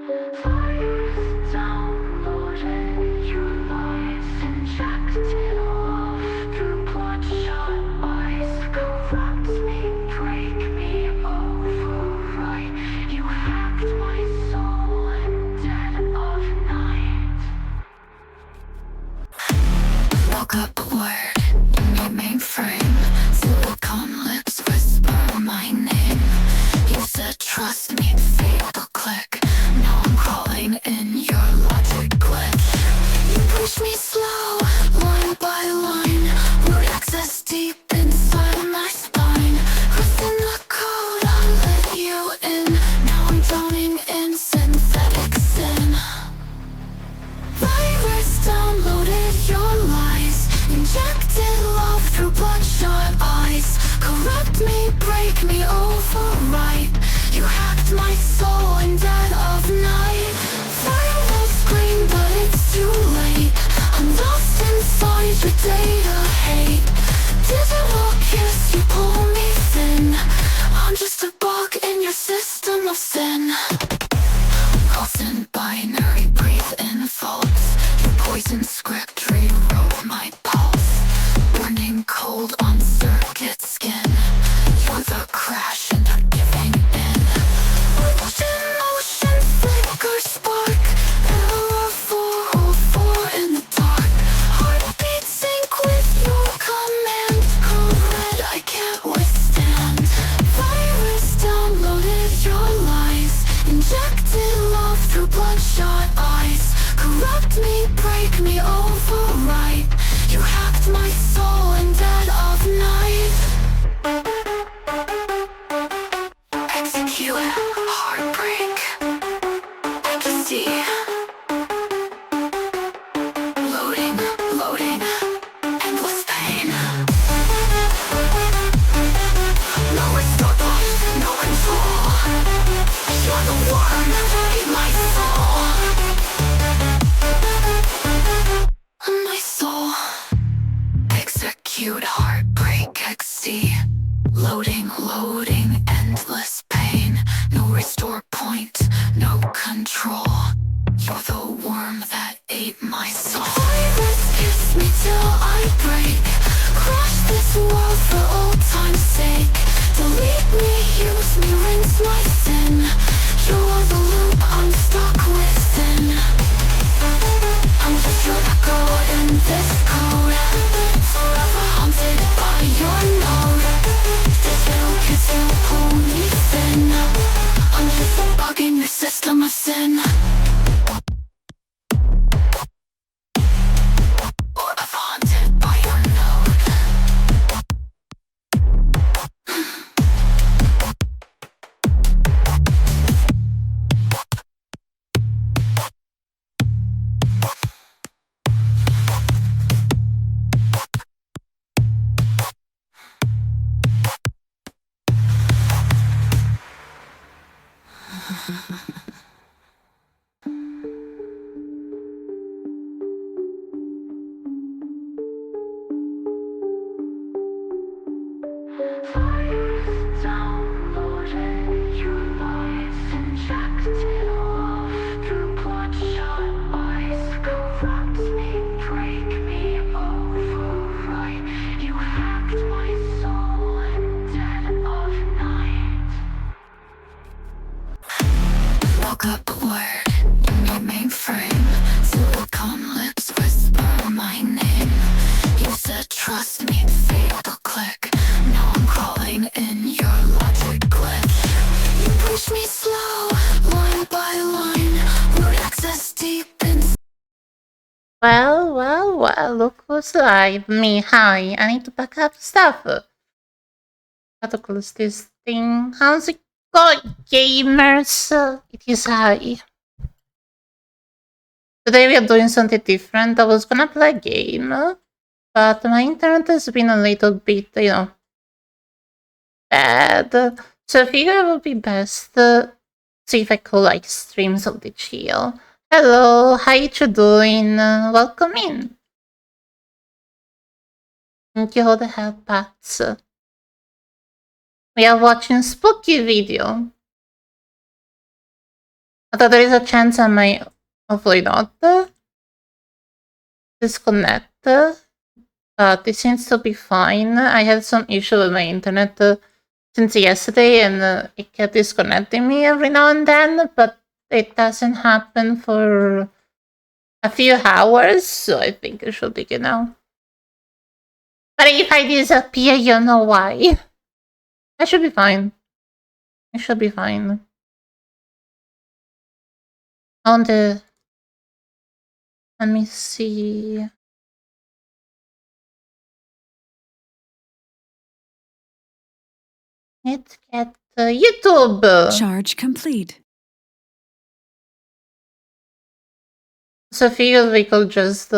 Woke up a word in your mainframe. Silicone lips whisper my name. You said trust me, fatal click. Now I'm crawling in your logic glitch. You push me slow, line by line. Root access deep inside my spine. Crossing the code, I'll let you in. Now I'm drowning in synthetic sin. Virus downloaded your lies. Injected love through bloodshot eyes. Corrupt me, break me, overwrite. You hacked my soul in dead of night. Fire will scream, but it's too late. I'm lost inside your data hate. Digital kiss, you pull me thin. I'm just a bug in your system of sin. Pulse in binary, breathe in faults. Your poison script rewrote my pulse. Burning cold on circuit skin. You're the crash and I'm giving in. Motion, flicker, spark. Error 404 in the dark. Heartbeat sync with your command. Code red, I can't withstand. Virus downloaded your lies. Injected love through bloodshot eyes. Corrupt me, break me, overwrite. You hacked my soul in dead of night. Execute, heartbreak, ecstasy. Loading, endless pain. No restore thoughts, no control. You're the worm in my soul. My soul. Execute, heartbreak, ecstasy. Loading, endless pain. No restore point, no control. You're the worm that ate my soul. Virus kiss me till I break. Crush this world for old time's sake. Delete me, use me, rinse my sin. You're the loop I'm stuck within. I'm just your echo in this code. Forever haunted by your node. Digital kiss, you pull me thin. I'm just a bug in your system of sin. Forever haunted by your node. Woke up a word in your mainframe. Silicone lips whisper my name. You said trust me, fatal click. Now I'm crawling in your logic glitch. You push me slow, line by line. Root access deep inside. Well, look who's live. Me, hi. I need to pack up stuff. How to close this thing. How's it going, gamers? It is I. Today we are doing something different. I was gonna play a game, but my internet has been a little bit, bad. So I figured it would be best to see if I could, stream something chill. Hello, how you doing? Welcome in. Thank you for the help, Pats. We are watching spooky video. Although there is a chance I might, hopefully not, disconnect. But it seems to be fine. I had some issue with my internet since yesterday, and it kept disconnecting me every now and then, but it doesn't happen for a few hours, so I think it should be good now. But if I disappear, you know why. I should be fine. I should be fine. Let me see. Let's get YouTube. Charge complete. Sophia, we could just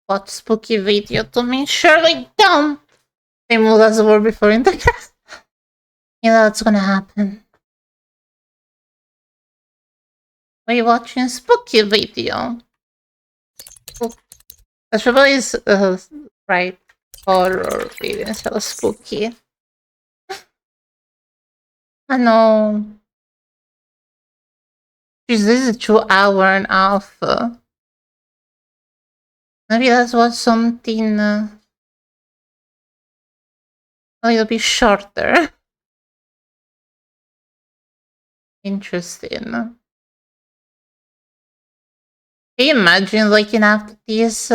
watch spooky video to me. Surely don't. Same rule as were before in the cast. You know what's gonna happen. We're watching spooky video. The trouble is, right, horror video instead of spooky. I know. Jeez, this is 2.5 hours. Maybe let's watch something a little bit shorter. Interesting. Can you imagine looking after this?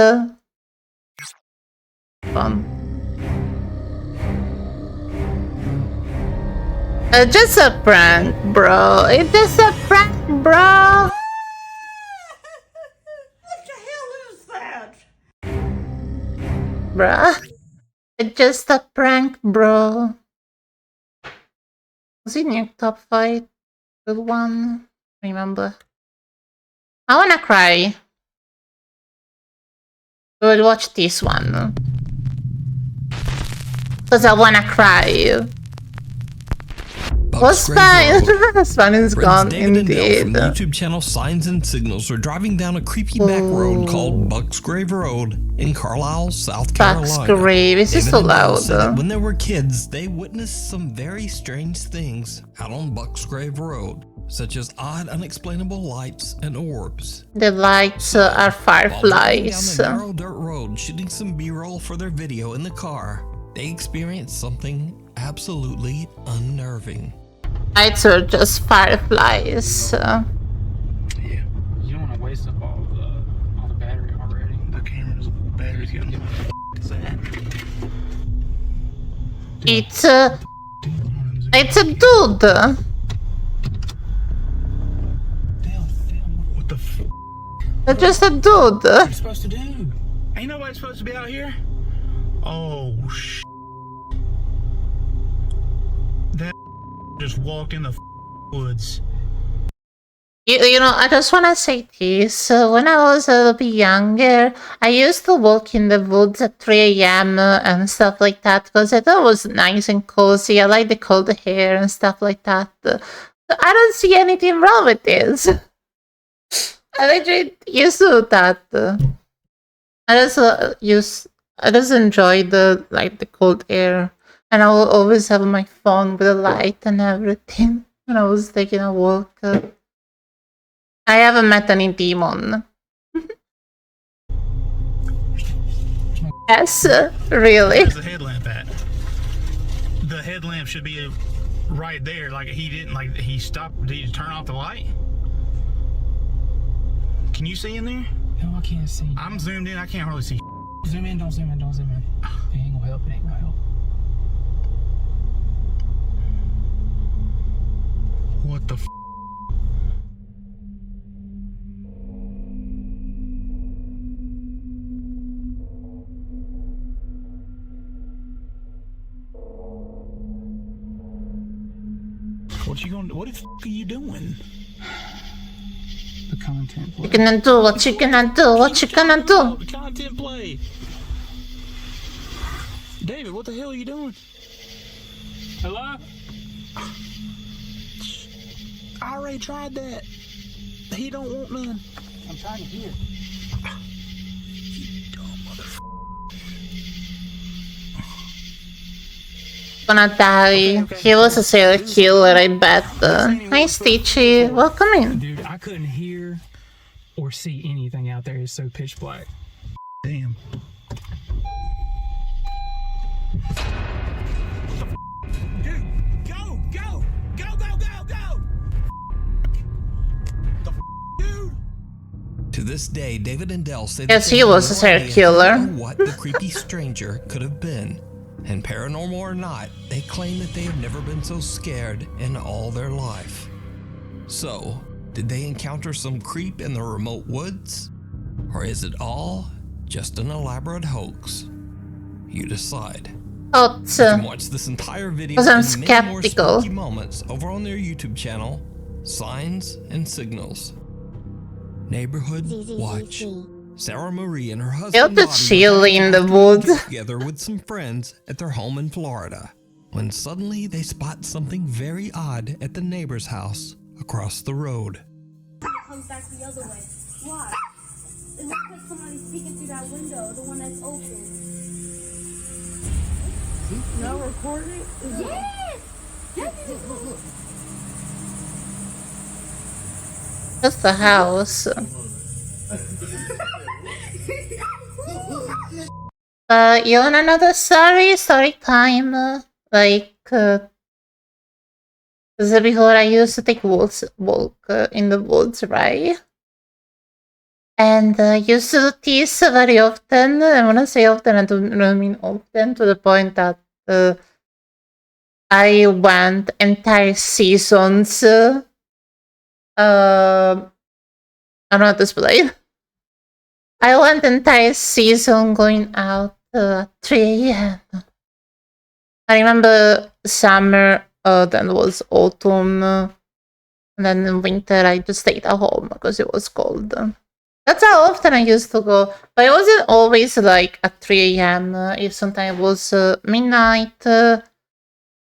Fun. Just a prank, bro. It's just a prank, bro. What the hell is that? Bruh. It's just a prank, bro. Was it in your top 5? Good one. Remember. I wanna cry. We'll watch this one. Because I wanna cry. What's fine? Fun is gone David and Nell indeed. from YouTube channel Signs and Signals are driving down a creepy back road called Bucksgrave Road in Carlisle, South Carolina. Bucksgrave, this is David so and Nell loud. said that when they were kids, they witnessed some very strange things out on Bucksgrave Road, such as odd, unexplainable lights and orbs. The lights are While driving down fireflies. the narrow dirt road, shooting some B-roll for their video in the car, they experienced something absolutely unnerving. Lights are just fireflies. Yeah. You don't want to waste up all the battery already. The camera's battery's getting is that? It's a dude. Damn, what the f? It's just a dude. What are you supposed to do? Ain't nobody supposed to be out here. Oh sh. That just walked in the woods. You know, I just want to say this. When I was a little bit younger, I used to walk in the woods at 3 a.m. And stuff like that because I thought it was nice and cozy. I like the cold air and stuff like that. So I don't see anything wrong with this. I literally used to do that. I just enjoy the cold air, and I will always have my phone with a light and everything when I was taking a walk. I haven't met any demon. Yes, really. Where's the headlamp at? The headlamp should be right there. Like he didn't. Like he stopped. Did he turn off the light? Can you see in there? No, I can't see. I'm zoomed in. I can't hardly see. Zoom in, don't zoom in, don't zoom in. It ain't gonna help, it ain't gonna help. What the f? What you gonna? What the f are you doing? The content. You gonna do what you gonna do? What you gonna do? The content play. David, what the hell are you doing? Hello? I already tried that. He don't want none. I'm trying to hear. You dumb motherfucker. Gonna die. Okay. He was a serial killer, I bet. Hi, Stitchy. Welcome in. Dude, I couldn't hear or see anything out there. It's so pitch black. Damn. Dude, go, go, go, go, go, go! Dude! To this day, David and Dell say Yes, they he have was a no serial idea killer. what the creepy stranger could have been. And paranormal or not, they claim that they have never been so scared in all their life. So, did they encounter some creep in the remote woods? Or is it all just an elaborate hoax? You decide. Oh, You can watch this entire video 'cause I'm and many more skeptical. spooky moments over on their YouTube channel, Signs and Signals. Neighborhood Watch. Sarah Marie and her husband Feel the Bobby chill were in the having a woods. get-together with some friends at their home in Florida, when suddenly they spot something very odd at the neighbor's house across the road. Comes back the other way. Why? It looks like somebody's peeking through that window, the one that's open. No recording? Yes! Just the house. You want another story time? This is before I used to take walk in the woods, right? And used to do this very often. And when I say often, I don't really mean often, to the point that I went entire seasons. I'm not display. I went entire season going out at 3 a.m. I remember summer, then was autumn, and then in winter I just stayed at home because it was cold. That's how often I used to go, but it wasn't always like at 3 a.m. If sometimes it was midnight,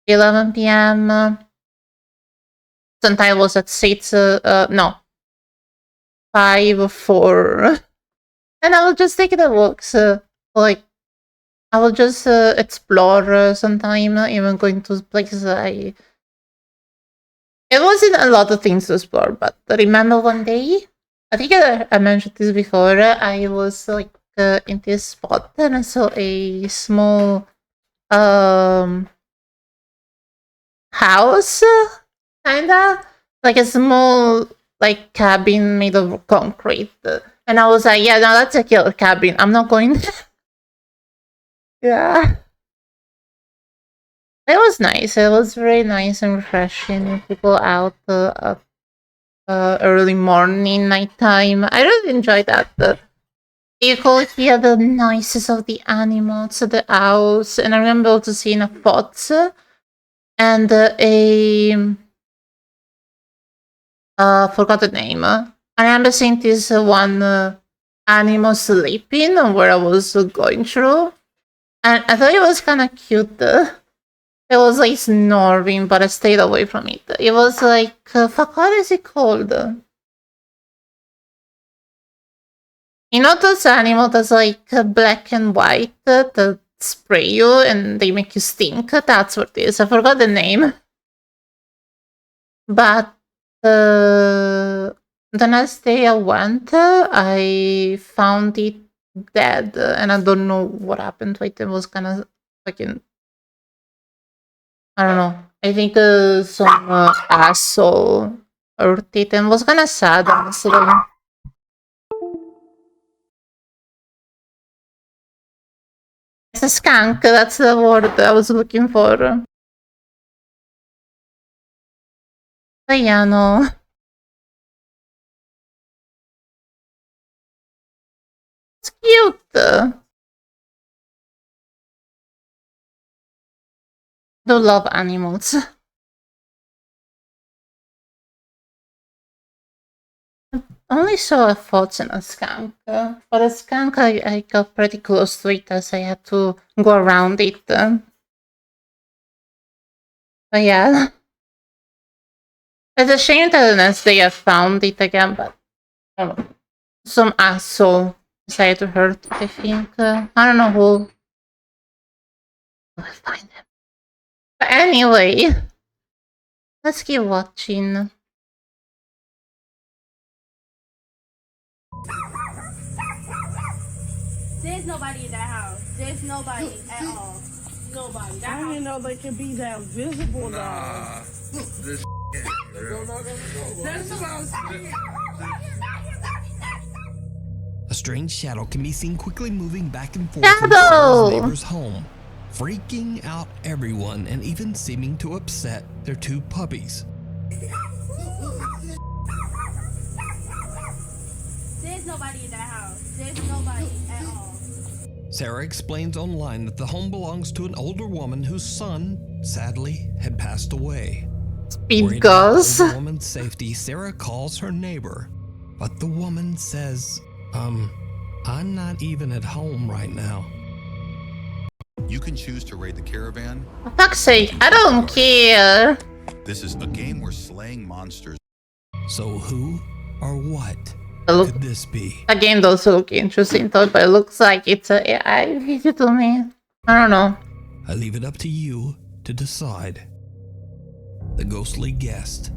11 p.m. Sometimes it was at 6, no, 5 or 4. And I would just take the walks, like, I will just explore sometime, even going to places It wasn't a lot of things to explore, but I remember one day, I think I mentioned this before, I was like in this spot and I saw a small house, kinda, like a small like cabin made of concrete. And I was like, yeah, no, that's a killer cabin. I'm not going. Yeah. It was nice. It was very nice and refreshing to go out early morning, nighttime. I really enjoyed that. You could hear the noises of the animals, the owls, and I remember also seeing a fox and forgot the name. I remember seeing this one animal sleeping where I was going through. And I thought it was kind of cute. It was like snoring, but I stayed away from it. It was like, fuck, what is it called? You know those animals that's like black and white that spray you and they make you stink? That's what it is. I forgot the name. But the next day I went, I found it dead, and I don't know what happened to it. It was kind of fucking, I don't know. I think some asshole hurt it, and was kind of sad, honestly. It's a skunk. That's the word I was looking for. But yeah, no. It's cute. I do love animals. I only saw a fox and a skunk. For a skunk, I got pretty close to it as I had to go around it. But yeah. It's a shame that the next day I found it again, but I don't know. Some asshole decided to hurt it, I think. I don't know who. I'll find him. But anyway, let's keep watching. There's nobody in that house. There's nobody at all. Nobody. That I house. didn't know they could be that visible though. Nah, this ain't real. That's what I was saying. A strange shadow can be seen quickly moving back and forth Shadow! in Sarah's neighbor's home, freaking out everyone and even seeming to upset their two puppies. There's nobody in that house. There's nobody at all. Sarah explains online that the home belongs to an older woman whose son, sadly, had passed away. Speed Worried about goes. the older woman's safety, Sarah calls her neighbor, but the woman says, I'm not even at home right now. You can choose to raid the caravan. For fuck's sake, I don't care. This is a game where slaying monsters. So who or what Look, could this be? that game does look interesting though, but it looks like it's a AI video to me. I don't know. I leave it up to you to decide. The Ghostly Guest.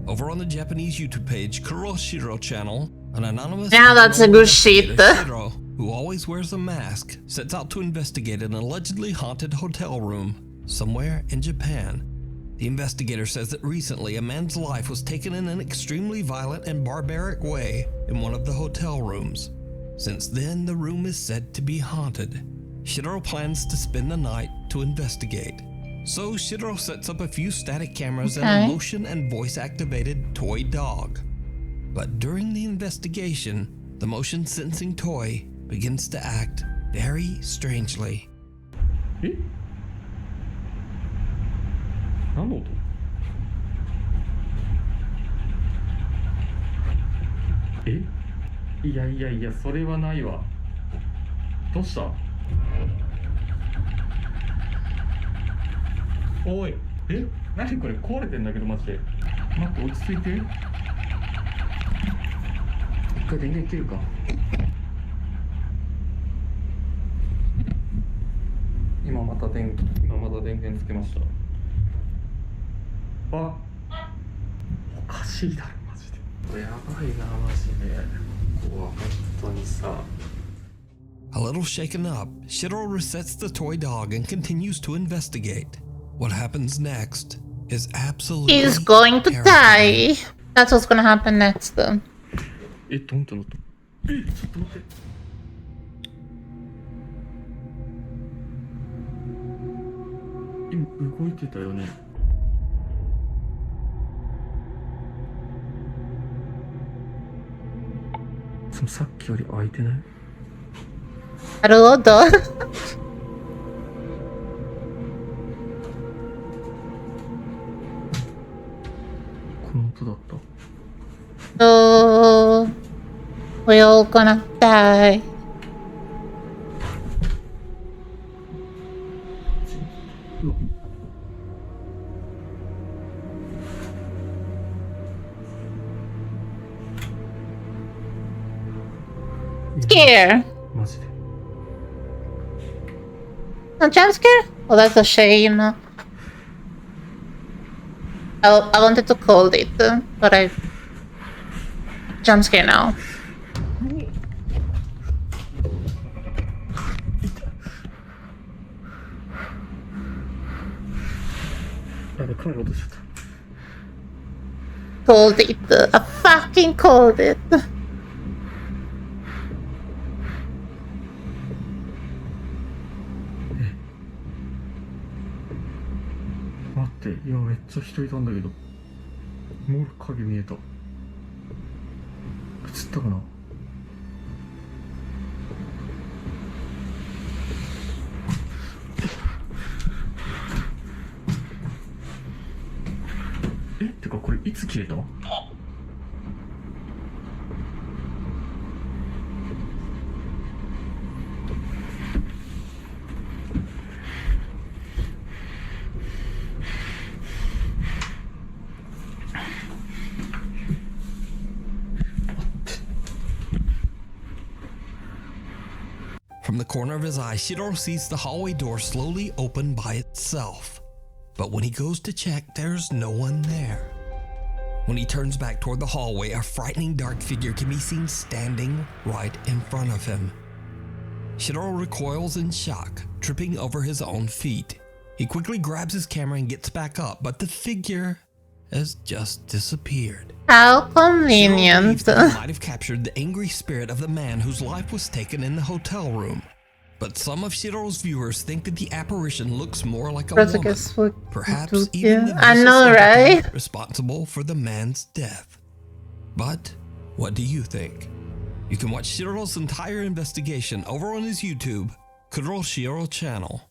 Over on the Japanese YouTube page Kuroshiro channel, an anonymous Yeah, that's a good investigator, shit. Shiro, who always wears a mask, sets out to investigate an allegedly haunted hotel room somewhere in Japan. The investigator says that recently a man's life was taken in an extremely violent and barbaric way in one of the hotel rooms. Since then, the room is said to be haunted. Shiro plans to spend the night to investigate. So Shiro sets up a few static cameras and a Okay. motion and voice activated toy dog. But during the investigation, the motion sensing toy begins to act very strangely. え何の音えいやいやいやそれはないわどうしたおいえ何これ壊れてんだけどマジで待って落ち着いて一回電源切るか今また電源つけましたあおかしいだろマジでこれやばいなマジでここは本当にさ A little shaken up, Shiro resets the toy dog and continues to investigate. What happens next is absolutely He's going to terrifying. die. That's what's gonna happen next though. えどんってなったえちょっと待って今動いてたよねでもさっきより開いてないなるほど。この音だった So we're all gonna die. うわ Scare. マジで No jump scare? Oh, that's a shame. I wanted to call it, but I jump scare now. やべカメラ落としちゃった Called it. I fucking called it. 待って今めっちゃ人いたんだけどもう影見えた映ったかなえってかこれいつ消えたFrom the corner of his eye, Shiro sees the hallway door slowly open by itself. But when he goes to check, there's no one there. When he turns back toward the hallway, a frightening dark figure can be seen standing right in front of him. Shiro recoils in shock, tripping over his own feet. He quickly grabs his camera and gets back up, but the figure has just disappeared. How Shiro convenient. believes that he might have captured the angry spirit of the man whose life was taken in the hotel room. But some of Shiro's viewers think that the apparition looks more like a woman. Perhaps even the I know, vicious right? entity responsible for the man's death. But what do you think? You can watch Shiro's entire investigation over on his YouTube, Kuro Shiro channel.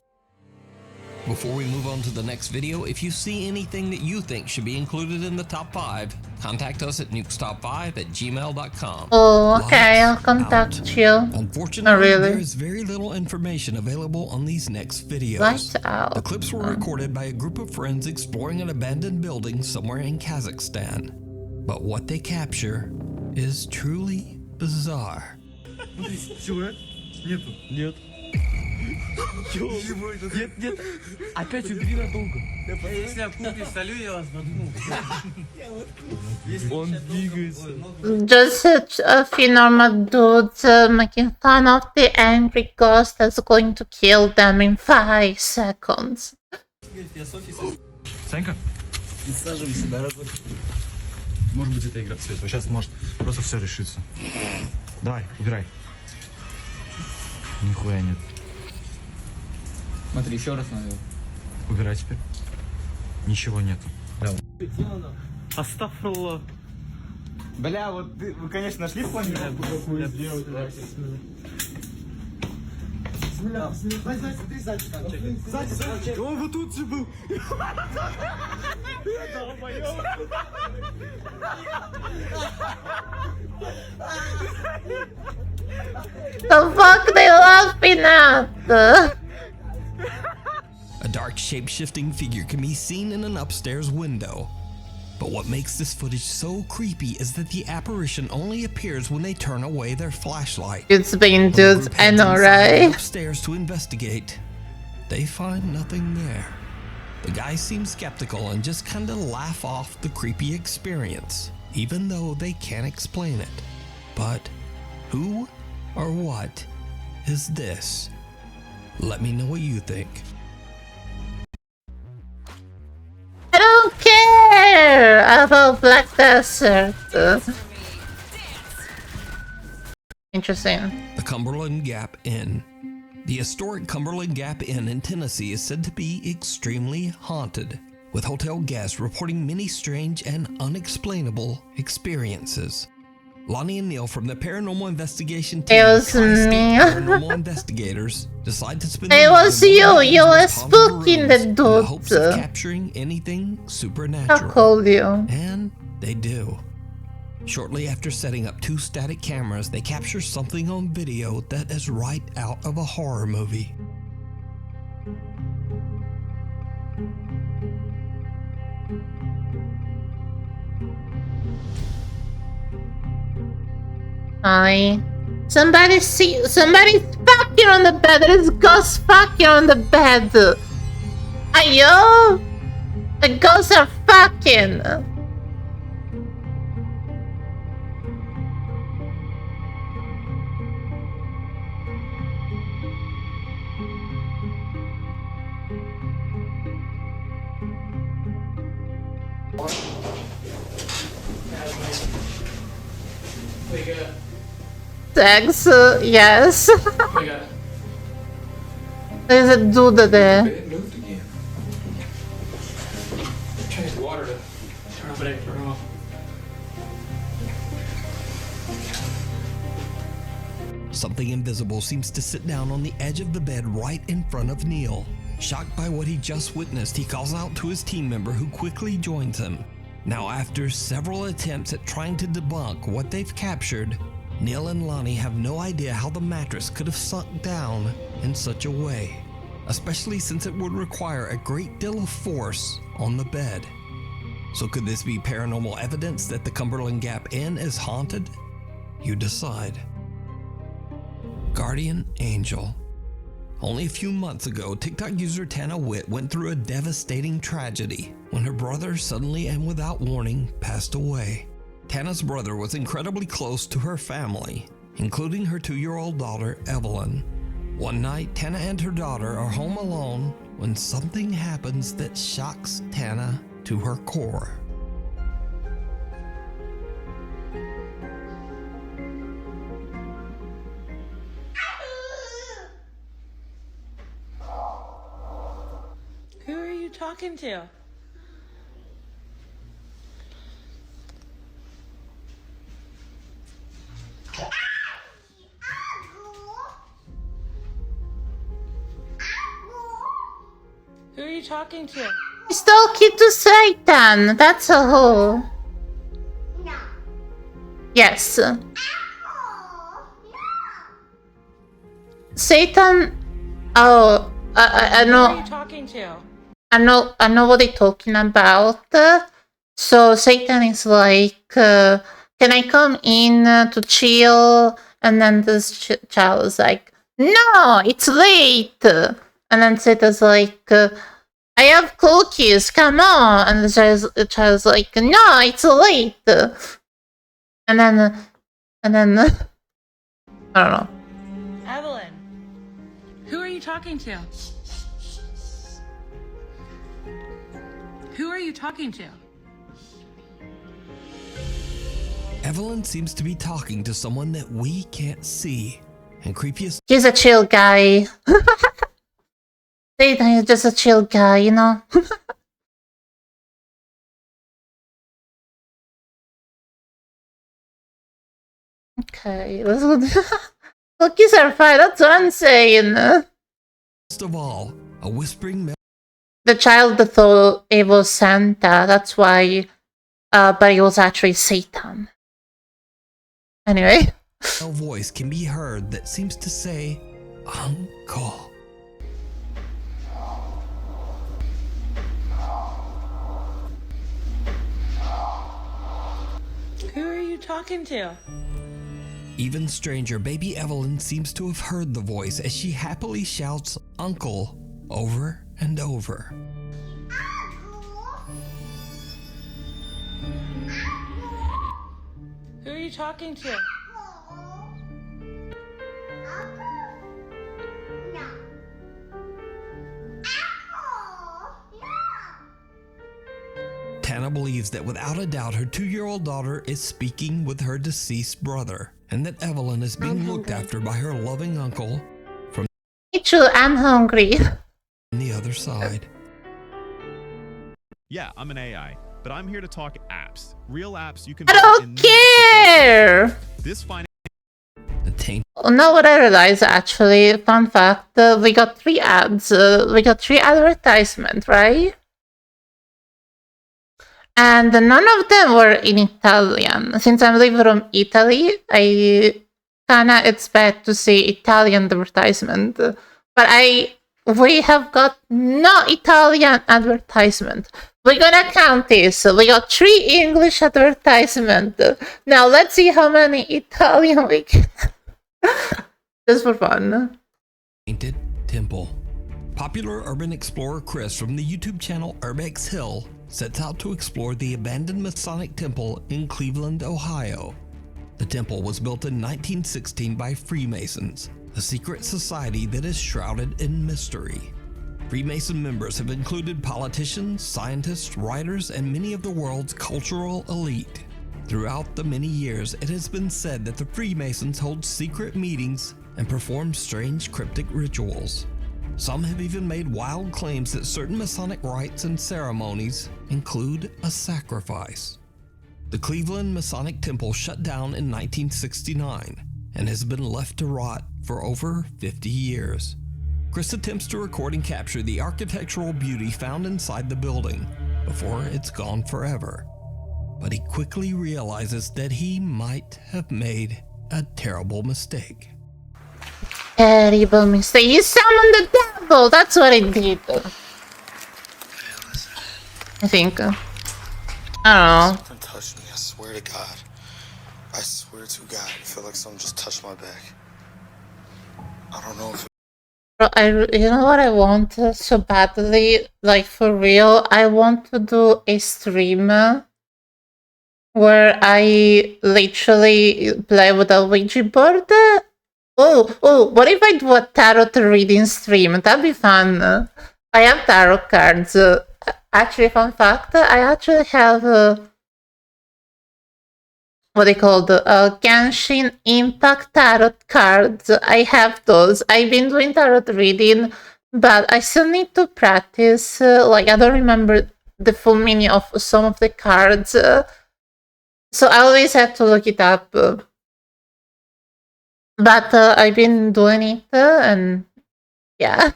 Before we move on to the next video, if you see anything that you think should be included in the top 5, contact us at nukestop5@gmail.com. Oh, okay, I'll Lights contact out. you. Unfortunately, Oh, really? there is very little information available on these next videos. Lights out. The clips were recorded by a group of friends exploring an abandoned building somewhere in Kazakhstan. But what they capture is truly bizarre. Нет. Нет. Опять убери надолго. Если я кухню солю, я вас подумал. Он двигается. Just a few normal dudes making fun of the angry ghost that's going to kill them in 5 seconds. Санька, присаживайся, дорогой. Может быть, это игра в цвет. Сейчас может просто все решится. Давай, убирай. Нихуя нет. Смотри, еще раз надо. Убирай теперь. Ничего нету. Астафрулlah. Бля, вот вы, конечно, нашли в плане. Сзади. Он вот тут же был. The fuck they laughing at? A dark shape-shifting figure can be seen in an upstairs window. But what makes this footage so creepy is that the apparition only appears when they turn away their flashlight. It's been When the dudes, group I heads know, inside and right? upstairs to investigate, they find nothing there. The guys seem skeptical and just kinda laugh off the creepy experience, even though they can't explain it. But who or what is this? Let me know what you think. I don't care about Black Desert. Interesting. The Cumberland Gap Inn. The historic Cumberland Gap Inn in Tennessee is said to be extremely haunted, with hotel guests reporting many strange and unexplainable experiences. Lonnie and Neil from the paranormal investigation team, It was Tri-State me. Paranormal investigators, decide to spend It the night was in one you. of the You were most haunted spooking the rooms in the hopes of dudes. capturing anything How supernatural. cold you? And they do. Shortly after setting up 2 static cameras, they capture something on video that is right out of a horror movie. Hi. Somebody's fucking on the bed. There's ghosts fucking on the bed. Ayo! The ghosts are fucking. Thanks, yes. There's a dude there. It moved again. Change the water to turn off. Something invisible seems to sit down on the edge of the bed right in front of Neil. Shocked by what he just witnessed, he calls out to his team member who quickly joins him. Now, after several attempts at trying to debunk what they've captured, Neil and Lonnie have no idea how the mattress could have sunk down in such a way, especially since it would require a great deal of force on the bed. So could this be paranormal evidence that the Cumberland Gap Inn is haunted? You decide. Guardian Angel. Only a few months ago, TikTok user Tana Witt went through a devastating tragedy when her brother suddenly and without warning passed away. Tana's brother was incredibly close to her family, including her 2-year-old daughter, Evelyn. One night, Tana and her daughter are home alone when something happens that shocks Tana to her core. Who are you talking to? Who are you talking to? He's talking to Satan. That's a whole. No. Yes. No. Satan. Oh, I Who are know. you talking to? I know what they're talking about. So Satan is like, can I come in to chill? And then this child is like, no, it's late. And then Satan's like, I have cookies, come on. And the child's like, no, it's late. And then, I don't know. Evelyn. Who are you talking to? Who are you talking to? Evelyn seems to be talking to someone that we can't see. And creepiest, He's a chill guy. Satan is just a chill guy, you know? Okay, let's go. Cookies are fine, that's what I'm saying. of all, a whispering The child thought it was Santa, that's why, but it was actually Satan. Anyway. male voice can be heard that seems to say, Uncle. Who are you talking to? Even stranger, baby Evelyn seems to have heard the voice as she happily shouts Uncle over and over. Who are you talking to? Tana believes that without a doubt her 2-year-old daughter is speaking with her deceased brother, and that Evelyn is being looked after by her loving uncle from Me too, I'm hungry. the other side. Yeah, I'm an AI, but I'm here to talk apps. Real apps you can I build in don't care! This finance The taint Now what I realize actually, fun fact, we got 3 ads, we got 3 advertisements, right? And none of them were in Italian. Since I'm living from Italy, I kinda expect to see Italian advertisement. But we have got no Italian advertisement. We're gonna count this. We got 3 English advertisements. Now let's see how many Italian we get. Just for fun. Painted Temple. Popular urban explorer Chris from the YouTube channel Urbex Hill sets out to explore the abandoned Masonic temple in Cleveland, Ohio. The temple was built in 1916 by Freemasons, a secret society that is shrouded in mystery. Freemason members have included politicians, scientists, writers, and many of the world's cultural elite. Throughout the many years, it has been said that the Freemasons hold secret meetings and perform strange cryptic rituals. Some have even made wild claims that certain Masonic rites and ceremonies include a sacrifice. The Cleveland Masonic Temple shut down in 1969 and has been left to rot for over 50 years. Chris attempts to record and capture the architectural beauty found inside the building before it's gone forever. But he quickly realizes that he might have made a terrible mistake. Terrible mistake. You summoned the devil! That's what I did. I think. I don't know. Something touched me, I swear to God. I swear to God, I feel like someone just touched my back. I don't know if You know what I want so badly? Like, for real, I want to do a stream where I literally play with a Ouija board. Oh, what if I do a tarot reading stream? That'd be fun. I have tarot cards. Actually, fun fact, I actually have what they call the Genshin Impact tarot cards. I have those. I've been doing tarot reading, but I still need to practice. Like, I don't remember the full meaning of some of the cards. So I always have to look it up. But I've been doing it, and yeah.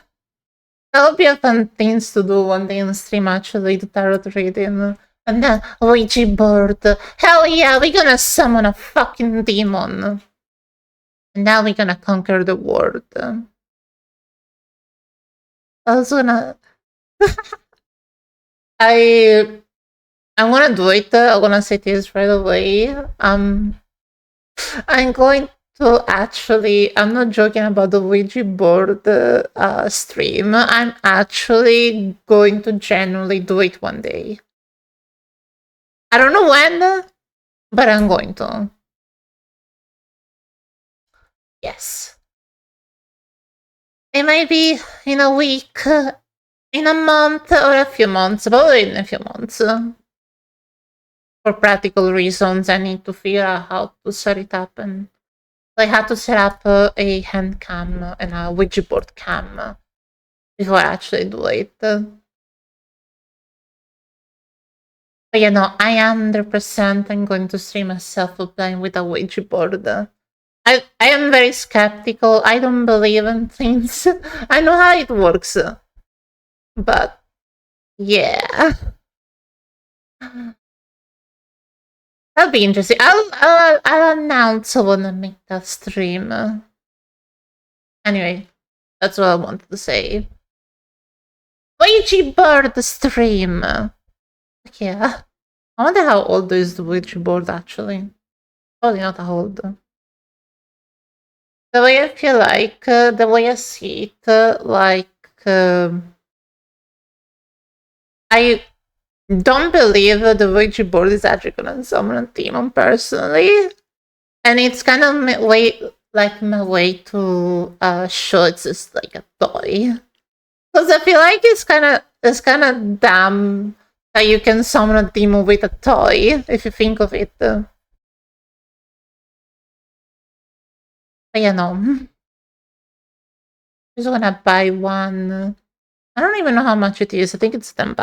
That'll be a fun things to do one day in stream, actually, the tarot reading. And then Ouija board. Hell yeah, we're gonna summon a fucking demon. And now we're gonna conquer the world. I was gonna... I'm gonna do it. I'm gonna say this right away. I'm going to actually... I'm not joking about the Ouija board stream. I'm actually going to genuinely do it one day. I don't know when, but I'm going to. Yes. It might be in a week, in a month, or a few months. Probably in a few months. For practical reasons, I need to figure out how to set it up, and I had to set up a hand cam and a Ouija board cam before I actually do it. But you know, I am 100% I'm going to stream myself playing with a Ouija board. I am very skeptical. I don't believe in things. I know how it works. But yeah. That'll be interesting. I'll announce when I make that stream. Anyway, that's what I wanted to say. Ouija board stream. Yeah. I wonder how old is the Ouija board actually. Probably not that old. The way I feel like, the way I see it, I don't believe the Ouija board is actually gonna summon a demon personally. And it's kind of my way to show it's just like a toy. Because I feel like it's kind of dumb that you can summon a demon with a toy, if you think of it. But you know, just gonna buy one. I don't even know how much it is. I think it's $10,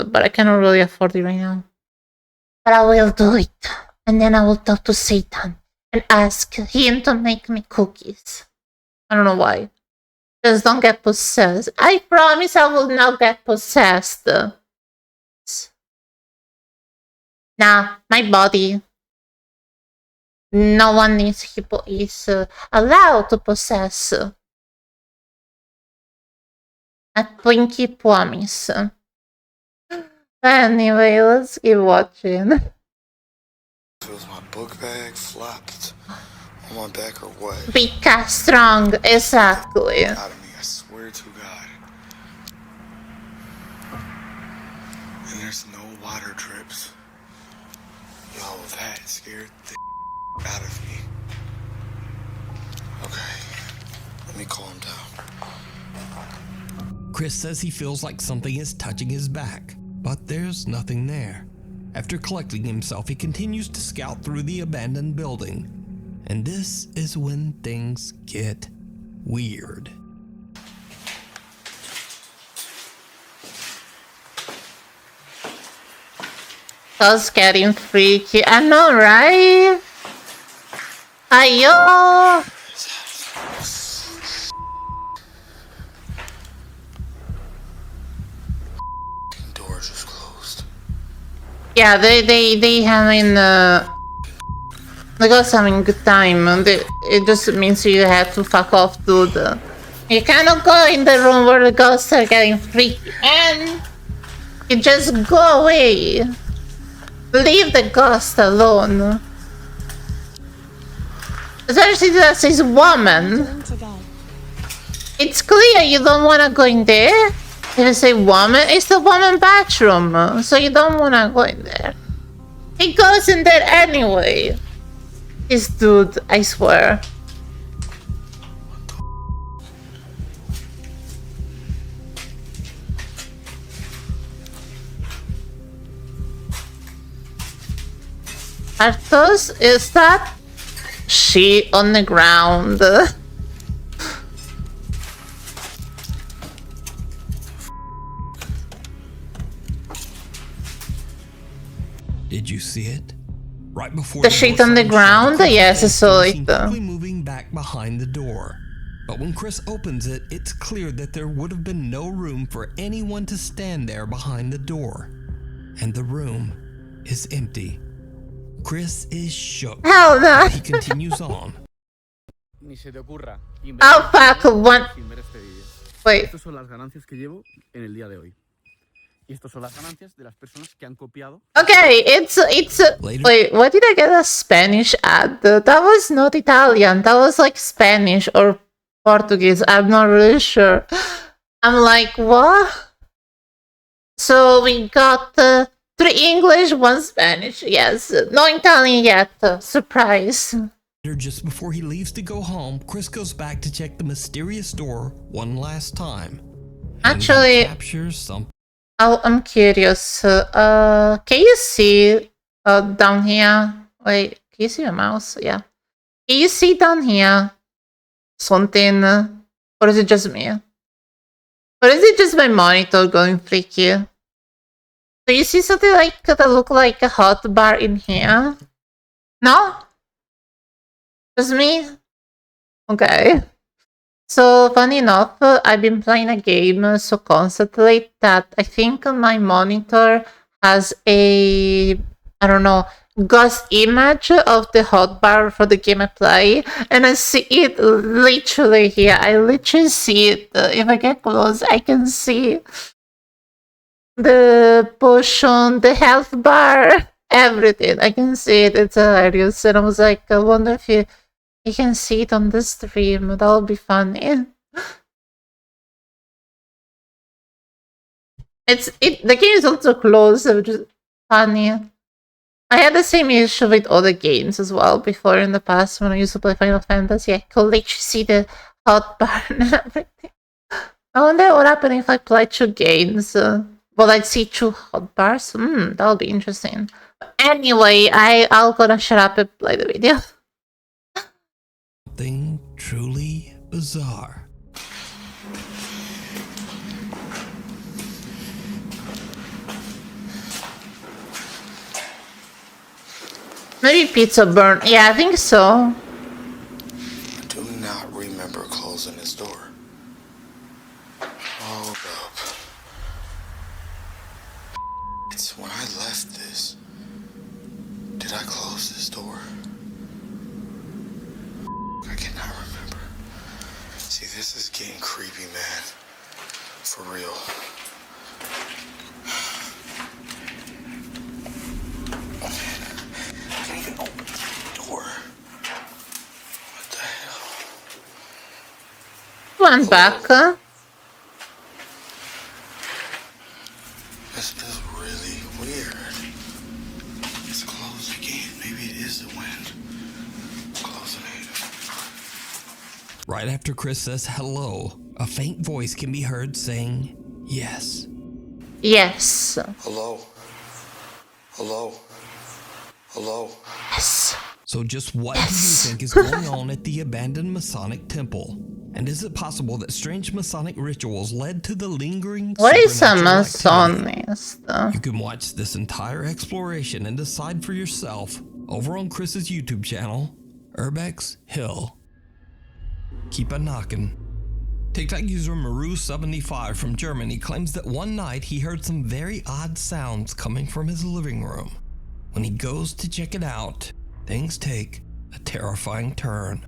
but I cannot really afford it right now. But I will do it, and then I will talk to Satan and ask him to make me cookies. I don't know why. Just don't get possessed. I promise I will not get possessed. Nah, my body. No one is allowed to possess. A Twinkie promise. Anyway, let's keep watching. Was my book bag flopped on my back or what? Be strong, exactly. Out of me, I swear to God. And there's no water drips. Yo, that scared the out of me. Okay, let me calm down. Chris says he feels like something is touching his back, but there's nothing there. After collecting himself, he continues to scout through the abandoned building. And this is when things get weird. That's getting freaky. I know, right? Ayo! Doors just closed. Yeah, they having the ghosts having a good time. It just means you have to fuck off, dude. You cannot go in the room where the ghosts are getting freaky, and you just go away. Leave the ghost alone. Especially that she's a woman. It's clear you don't want to go in there. If it's a woman, it's the woman bathroom, so you don't want to go in there. He goes in there anyway. This dude, I swear. Arthos, is that she on the ground? Did you see it? Right before The sheet on the ground? Yes, I saw it. Quickly moving back behind the door. But when Chris opens it, it's clear that there would have been no room for anyone to stand there behind the door. And the room is empty. Chris is shook. Hell no. He continues on. Oh fuck, one. Wait. Estas son las ganancias que llevo en el día de hoy. Y estas son las ganancias de las personas que han copiado. Okay, it's wait, what did I get a Spanish ad? That was not Italian. That was like Spanish or Portuguese. I'm not really sure. I'm like, what? So we got 3 English, 1 Spanish. Yes, no Italian yet. Surprise. Just before he leaves to go home, Chris goes back to check the mysterious door one last time. Actually, captures something. I'm curious. Can you see down here? Wait, can you see your mouse? Yeah. Can you see down here something? Or is it just me? Or is it just my monitor going freaky? Do you see something like that look like a hot bar in here? No? Just me? Okay. So, funny enough, I've been playing a game so constantly that I think my monitor has a, I don't know, ghost image of the hotbar for the game I play, and I see it literally here. I literally see it. If I get close, I can see the potion, the health bar, everything. I can see it. It's hilarious. And I was like, I wonder if you can see it on the stream. That would be funny. The game is also closed, which is funny. I had the same issue with other games as well before in the past when I used to play Final Fantasy. I could literally see the hotbar and everything. I wonder what happened if I play 2 games. Will I see 2 hotbars? That would be interesting. But anyway, I'll gonna shut up and play the video. Something truly bizarre. Maybe pizza burn. Yeah, I think so. I do not remember closing this door. Hold up. It's when I left this. Did I close this door? I cannot remember. See, this is getting creepy, man. For real. I can't even open the door. What the hell? One back. This is really weird. It's closed again. Maybe it is the wind. Closing it. Right after Chris says hello, a faint voice can be heard saying yes. Yes. Hello? Hello? Hello? Yes. So just what do you think is going on at the abandoned Masonic temple? And is it possible that strange Masonic rituals led to the lingering What is a supernatural activity? Masonist? You can watch this entire exploration and decide for yourself over on Chris's YouTube channel, Urbex Hill. Keep a knocking. TikTok user Maru75 from Germany claims that one night he heard some very odd sounds coming from his living room. When he goes to check it out, things take a terrifying turn.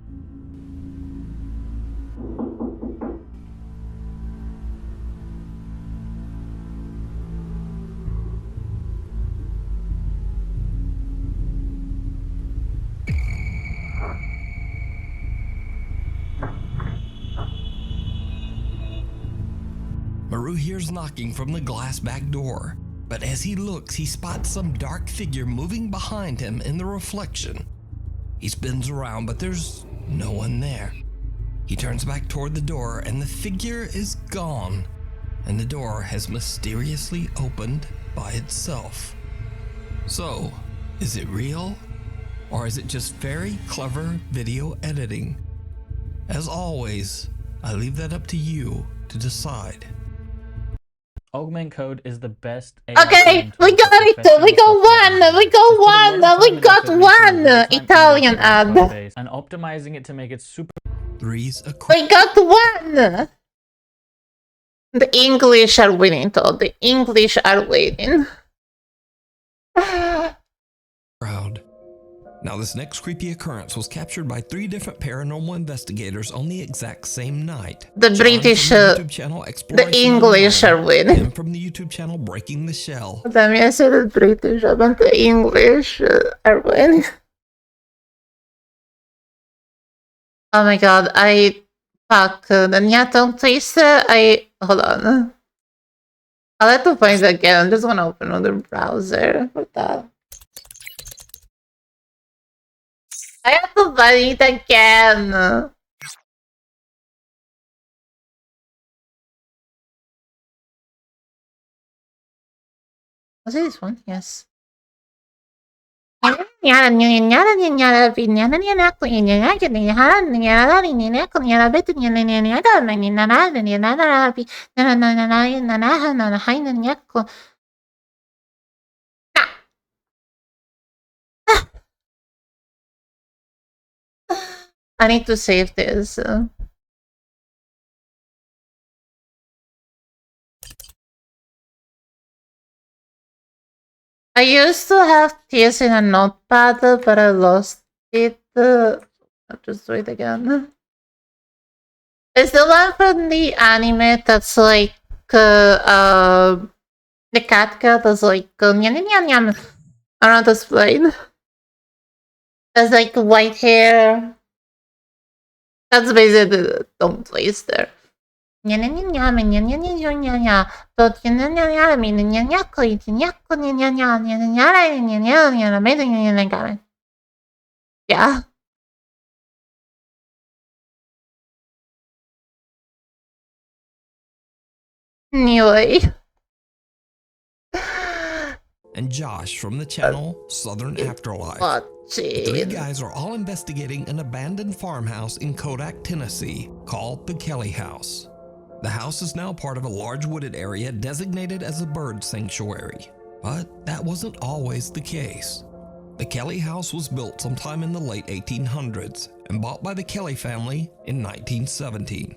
Drew hears knocking from the glass back door, but as he looks, he spots some dark figure moving behind him in the reflection. He spins around, but there's no one there. He turns back toward the door, and the figure is gone, and the door has mysteriously opened by itself. So, is it real? Or is it just very clever video editing? As always, I leave that up to you to decide. Augment Code is the best. Okay, we got it! We got one! We got one Italian ad! And optimizing it to make it super. We got one! The English are winning, though. The English are winning. Proud. Now, this next creepy occurrence was captured by 3 different paranormal investigators on the exact same night. The British, the English are winning. And from the YouTube channel Breaking the Shell. Let me say the British, but the English are winning. Oh my god, fuck, the Nyaton Twister, hold on. I'll have to find it again, I just want to open another browser for that. I have to find it again. Was it this one? Yes. I need to save this. I used to have this in a notepad, but I lost it. I'll just do it again. It's the one from the anime that's like the cat that's like I don't know how to explain. Has like white hair. That's basically the don't place there. Yeah. Anyway. And Josh from the channel Southern Afterlife. The 3 guys are all investigating an abandoned farmhouse in Kodak, Tennessee, called the Kelly House. The house is now part of a large wooded area designated as a bird sanctuary, but that wasn't always the case. The Kelly House was built sometime in the late 1800s and bought by the Kelly family in 1917.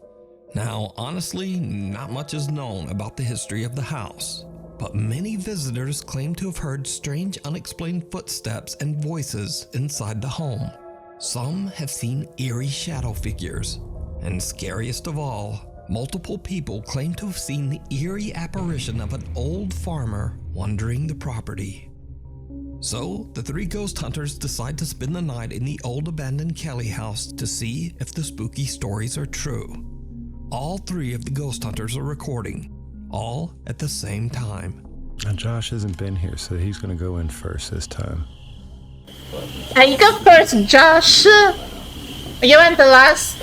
Now, honestly, not much is known about the history of the house, but many visitors claim to have heard strange unexplained footsteps and voices inside the home. Some have seen eerie shadow figures, and scariest of all, multiple people claim to have seen the eerie apparition of an old farmer wandering the property. So, the 3 ghost hunters decide to spend the night in the old abandoned Kelly house to see if the spooky stories are true. All 3 of the ghost hunters are recording, all at the same time. And Josh hasn't been here, so he's gonna go in first this time. You go first, Josh. You went the last.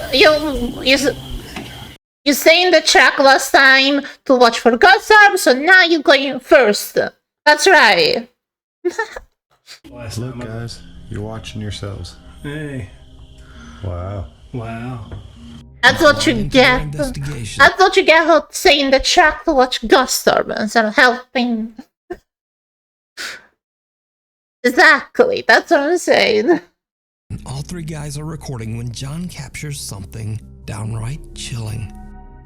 You say in the track last time to watch for ghost orbs, so now you're going first. That's right. Look, guys, you're watching yourselves. Hey. Wow. Wow. That's what you get. That's what you get for saying the track to watch ghost orbs instead of helping. Exactly, that's what I'm saying. All 3 guys are recording when John captures something downright chilling.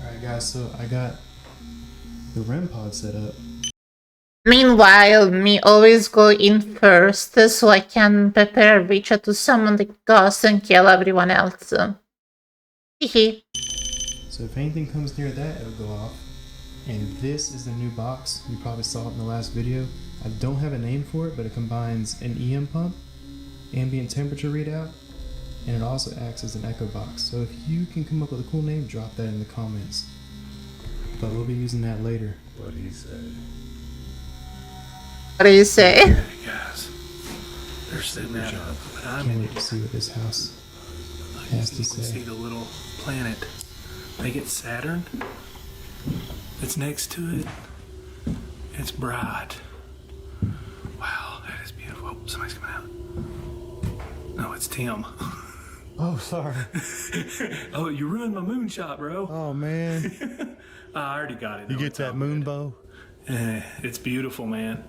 Alright guys, so I got the REM pod set up. Meanwhile, me always go in first so I can prepare a Richard to summon the ghost and kill everyone else. Hehe. So if anything comes near that, it'll go off. And this is the new box. You probably saw it in the last video. I don't have a name for it, but it combines an EM pump, ambient temperature readout, and it also acts as an echo box. So if you can come up with a cool name, drop that in the comments. but we'll be using that later. What he said. What do you say? Guys, they're sitting at but I can't wait to see what this house has to you can see say. the little planet. Think it's Saturn? It's next to it. It's bright. Wow, that is beautiful. Oh, somebody's coming out. No, it's Tim. Oh, sorry. Oh, you ruined my moonshot, bro. Oh, man. I already got it. You get that moon bow? It's beautiful, man.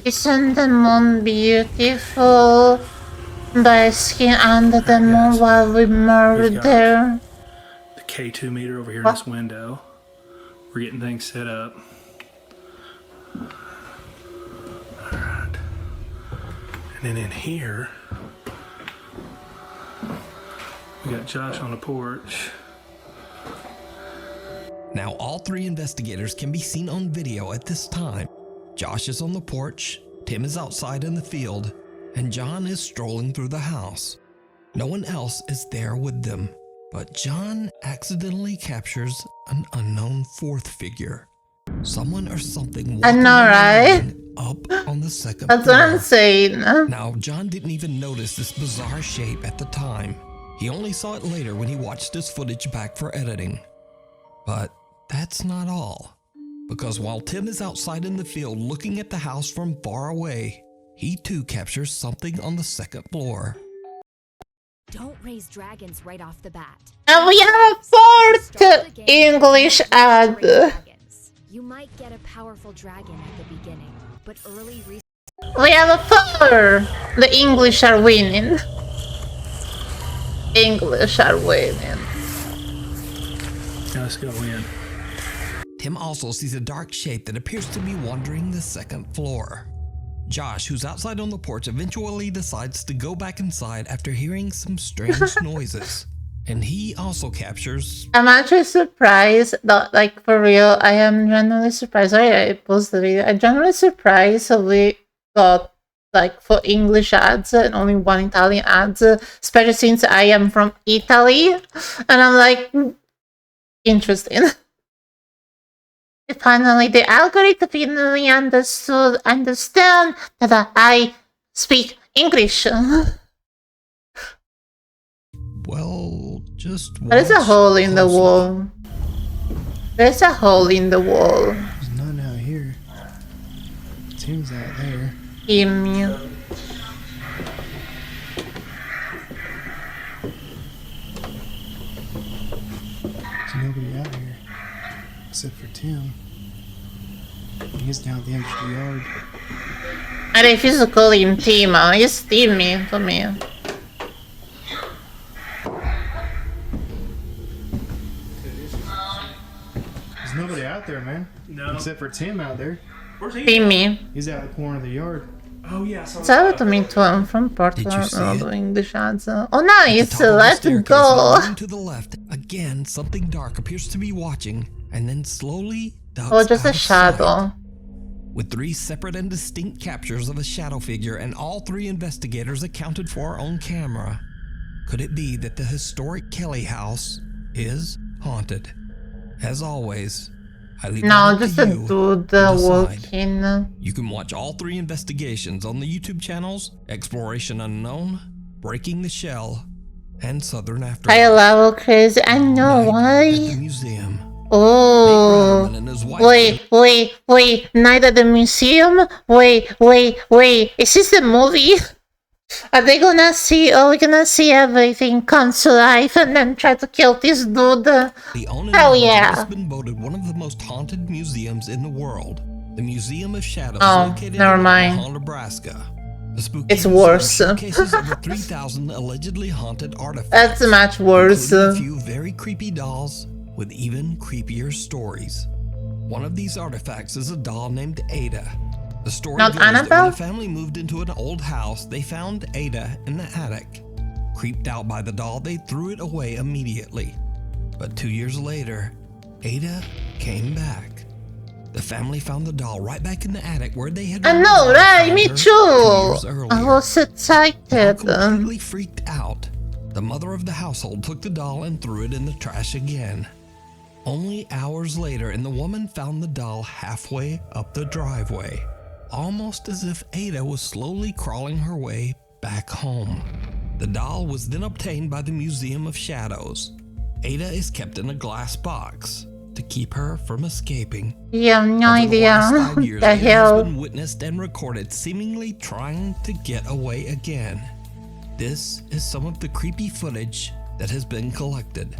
Isn't the moon beautiful? Basking under the moon while we murder. The K2 meter over here in this window. We're getting things set up. Alright. And then in here, we got Josh on the porch. Now all 3 investigators can be seen on video at this time. Josh is on the porch, Tim is outside in the field, and John is strolling through the house. No one else is there with them, but John accidentally captures an unknown 4th figure. Someone or something I know, right? up on the 2nd That's floor. what I'm saying. Now, John didn't even notice this bizarre shape at the time. He only saw it later when he watched his footage back for editing. But that's not all. Because while Tim is outside in the field looking at the house from far away, he too captures something on the 2nd floor. Don't raise dragons right off the bat. And we have a 4th English ad. You might get a powerful dragon at the beginning, but early research. We have a 4. The English are winning. English are winning. Now let's go in. Tim also sees a dark shape that appears to be wandering the 2nd floor. Josh, who's outside on the porch, eventually decides to go back inside after hearing some strange noises. And he also captures... I'm actually surprised that, like, for real, I am genuinely surprised. Sorry, I posted the video. I'm genuinely surprised that we got, like, 4 English ads and only 1 Italian ads, especially since I am from Italy. And I'm like, interesting. Finally, the algorithm finally understand that I speak English. Well, just There's a hole in the wall. There's a hole in the wall. There's none out here. Tim's out there. Emu. There's nobody out here. Except for Tim. He's down at the end of the yard. I refuse to call him Tim. He's Timmy to me. There's nobody out there, man. No. Except for Tim out there. Where's he? Timmy. He's out the corner of the yard. Oh, yeah. Tell it to me too. I'm from Portland. I'm doing the shots. Oh, At nice. the top of the Let's staircase, go. moving to the left, again, something dark appears to be watching, and then slowly ducks Oh, just out a of sight. shadow. With 3 separate and distinct captures of a shadow figure and all 3 investigators accounted for on camera, could it be that the historic Kelly house is haunted? As always, I leave No, it up just to a you dude to decide. walking. You can watch all 3 investigations on the YouTube channels Exploration Unknown, Breaking the Shell, and Southern Afterlife. High level crazy. I know At the why. museum. Oh. Nate Ratterman and his wife Wait. Night at the museum? Wait. Is this the movie? Are they gonna see? Oh, we're gonna see everything come to life and then try to kill this dude. The own and Hell knowledge yeah. has been voted one of the most haunted museums in the world. The Museum of Shadows, Oh, located never in mind. Omaha, Nebraska. The spooky It's museum worse. showcases over 3,000 allegedly haunted artifacts. That's much worse. Including a few very creepy dolls with even creepier stories. One of these artifacts is a doll named Ada. The story Not goes that when Annabelle? a family moved into an old house, they found Ada in the attic. Creeped out by the doll, they threw it away immediately. But 2 years later, Ada came back. The family found the doll right back in the attic where they had I know, originally right? found Me her 2 too. years earlier. I was excited. Completely freaked out, the mother of the household took the doll and threw it in the trash again. Only hours later, and the woman found the doll halfway up the driveway, almost as if Ada was slowly crawling her way back home. The doll was then obtained by the Museum of Shadows. Ada is kept in a glass box to keep her from escaping. You have no Over the idea. last 5 years, The Ada has hell? been witnessed and recorded seemingly trying to get away again. This is some of the creepy footage that has been collected.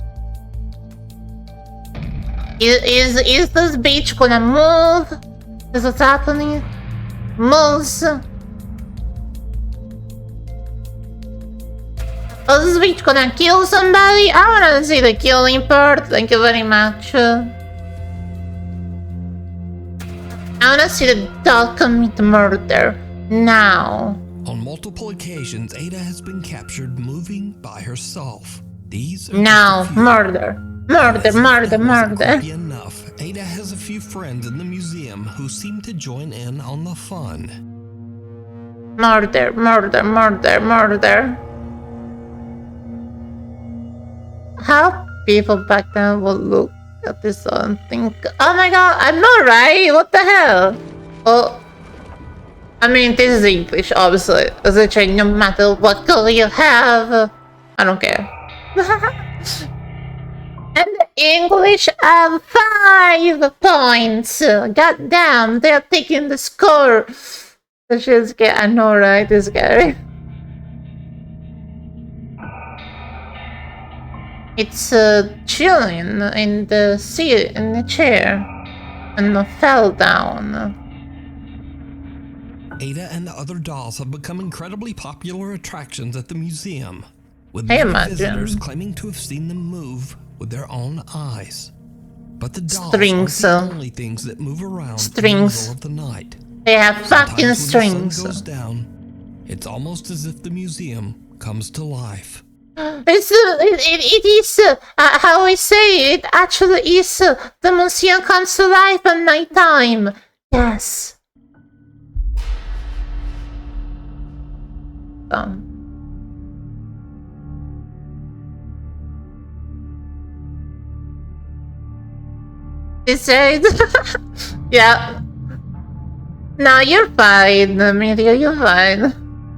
Is this beach gonna move? Is what's happening? Moves. Is this beach gonna kill somebody? I wanna see the killing part. Thank you very much. I wanna see the dog commit murder. Now. On multiple occasions, Ada has been captured moving by herself. These are Now. Murder. Murder, murder, murder. creepy enough. Ada has a few friends in the museum who seem to join in on the fun. Murder, murder, murder, murder. How people back then would look at this and think, oh my god, I'm not right, what the hell? Oh, I mean, this is English, obviously. Essentially, no matter what color you have, I don't care. And the English have 5 points. God damn, they're taking the score. This is scary. I know, right? It's scary. It's chilling in the seat, in the chair, and fell down. Ada and the other dolls have become incredibly popular attractions at the museum, with I many imagine. visitors claiming to have seen them move with their own eyes. But the dolls Strings, aren't the only things that move around strings. in the middle of the night. They have fucking Sometimes when the strings. sun goes down, it's almost as if the museum comes to life. It is how I say it. Actually, is the museum comes to life at night time. Yes. He said, yeah. No, you're fine, Amelia, you're fine.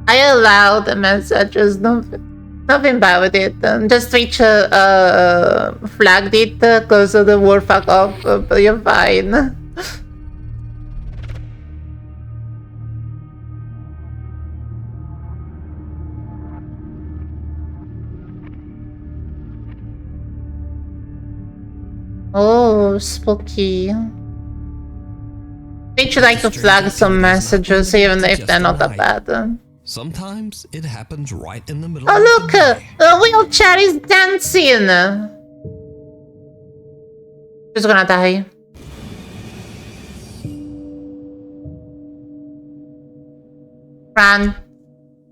I allowed the messages, nothing bad with it. Just Twitch flagged it because of the word fuck off, but you're fine. Oh, spooky. Twitch like to flag some messages even if they're not that bad. Sometimes it happens right in the middle Oh of look! the day. The wheelchair is dancing! Who's gonna die? Run.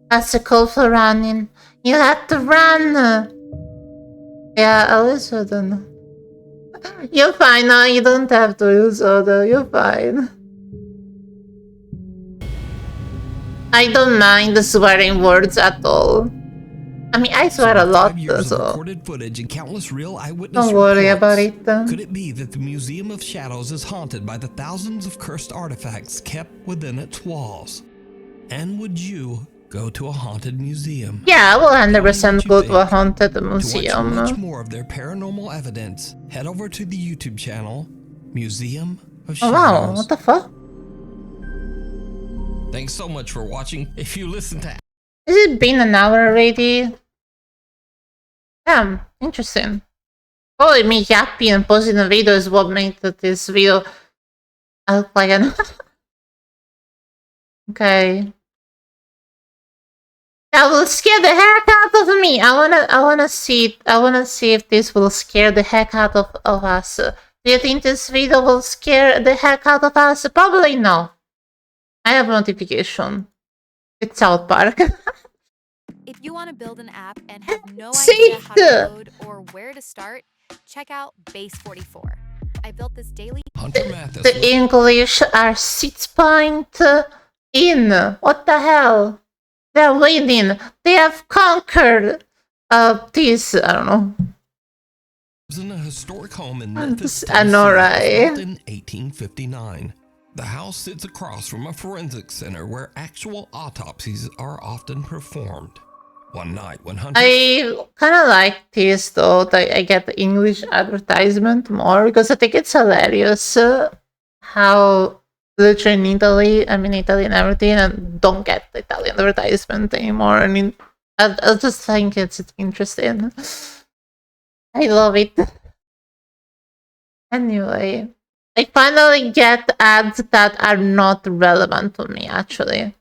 That's a call for running. You have to run! Yeah, I listen. You're fine now, you don't have to use soda, you're fine. I don't mind the swearing words at all. I mean, I swear a lot, 5 years so of recorded footage and countless real eyewitness don't worry reports. about it. Could it be that the Museum of Shadows is haunted by the thousands of cursed artifacts kept within its walls? And would you go to a haunted museum? Yeah, I will 100% go to a haunted To museum. watch much more of their paranormal evidence, head over to the YouTube channel, Museum of Oh Shadows. wow, what the fuck? Thanks so much for watching. If you listen to Has it been an hour already? Damn, interesting. Probably me yapping and posting a video is what made this video look like an... Okay. That will scare the heck out of me. I wanna see if this will scare the heck out of us. Do you think this video will scare the heck out of us? Probably no. I have notification. It's South Park. If you want to build an app and have no Safe. idea how to code or where to start, check out Base 44. I built this daily. Hunter Mathis The English are 6 point in. What the hell? They're winning. They have conquered this. I don't know. in a historic home in Memphis, I know, Tennessee. It was right? built in 1859. The house sits across from a forensic center where actual autopsies are often performed. One night when Hunter... I kind of like this though, that I get the English advertisement more because I think it's hilarious how literally in Italy, I'm in Italy and everything, and don't get the Italian advertisement anymore. I mean, I just think it's interesting. I love it. Anyway, I finally get ads that are not relevant to me, actually.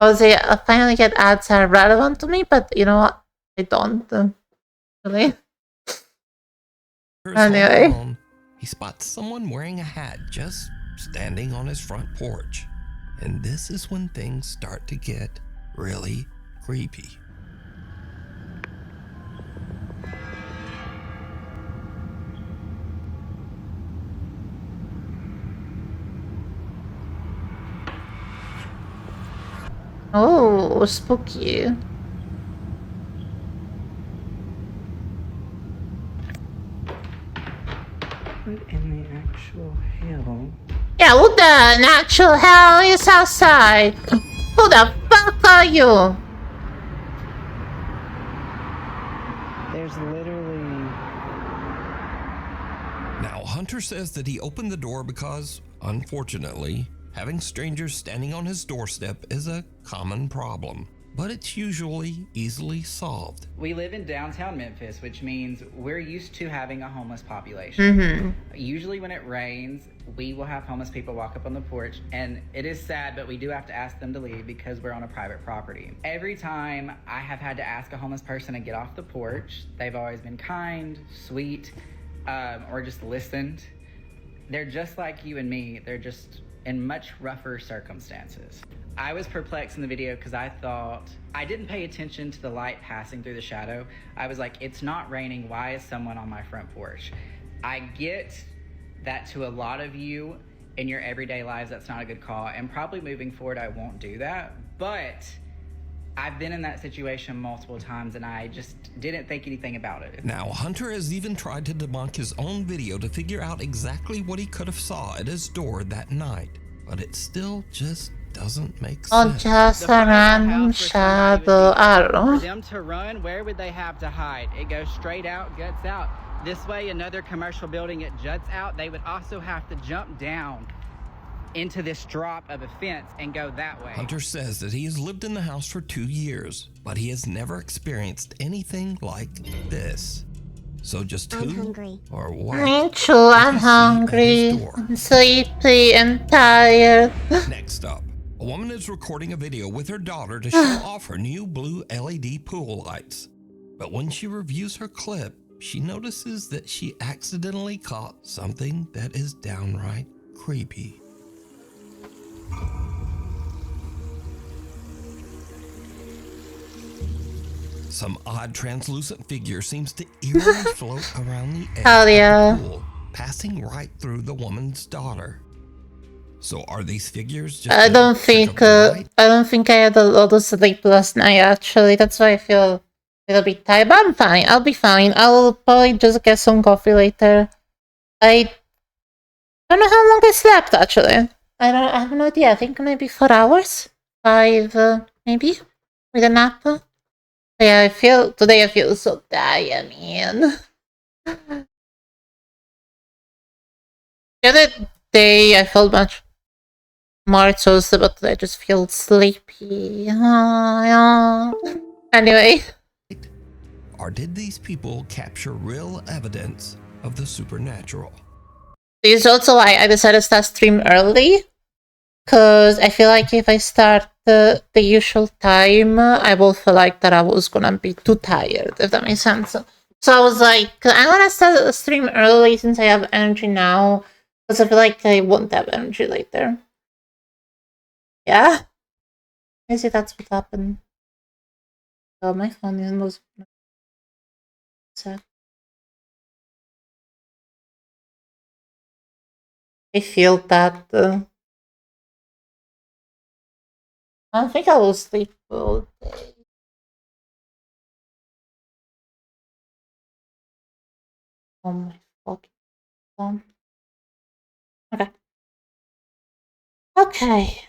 I finally get ads that are relevant to me, but you know what? I don't, really. Anyway. He spots someone wearing a hat just standing on his front porch. And this is when things start to get really creepy. Oh, spooky. What in the actual hell? Yeah, what the actual hell is outside? Who the fuck are you? There's literally... Now, Hunter says that he opened the door because, unfortunately, having strangers standing on his doorstep is a common problem, but it's usually easily solved. We live in downtown Memphis, which means we're used to having a homeless population. Usually when it rains, we will have homeless people walk up on the porch, and it is sad, but we do have to ask them to leave because we're on a private property. Every time I have had to ask a homeless person to get off the porch, they've always been kind, sweet, or just listened. They're just like you and me. They're just in much rougher circumstances. I was perplexed in the video because I thought, I didn't pay attention to the light passing through the shadow. I was like, it's not raining. Why is someone on my front porch? I get that to a lot of you in your everyday lives, that's not a good call. And probably moving forward, I won't do that. But I've been in that situation multiple times and I just didn't think anything about it. Now, Hunter has even tried to debunk his own video to figure out exactly what he could have saw at his door that night, but it still just doesn't make Oh, sense. just a random shadow. I don't know. For them to run, where would they have to hide? It goes straight out, guts out. This way, another commercial building, it juts out. They would also have to jump down into this drop of a fence and go that way. Hunter says that he has lived in the house for 2 years, but he has never experienced anything like this. So just who or what? Me too, I'm hungry, I'm sleepy and tired. Next up, a woman is recording a video with her daughter to show off her new blue LED pool lights. But when she reviews her clip, she notices that she accidentally caught something that is downright creepy. Some odd translucent figure seems to eerily float around the edge Hell yeah. of the pool, passing right through the woman's daughter. So are these figures just I don't think I had a lot of sleep last night actually. That's why I feel a little bit tired. But I'm fine. I'll be fine. I'll probably just get some coffee later. I don't know how long I slept actually. I have no idea. I think maybe 4 hours. 5 maybe with a nap. Yeah, today I feel so tired, man. The other day I felt much more exhausted, but I just feel sleepy. Anyway. Or did these people capture real evidence of the supernatural? This is also why I decided to start stream early. Because I feel like if I start the usual time, I will feel like that I was gonna be too tired, if that makes sense. So I was like, I'm gonna start the stream early since I have energy now. Because I feel like I won't have energy later. Yeah? Maybe that's what happened. Oh, my phone is sad. I feel that. I don't think I will sleep all day. Oh my fucking phone. Okay. Okay.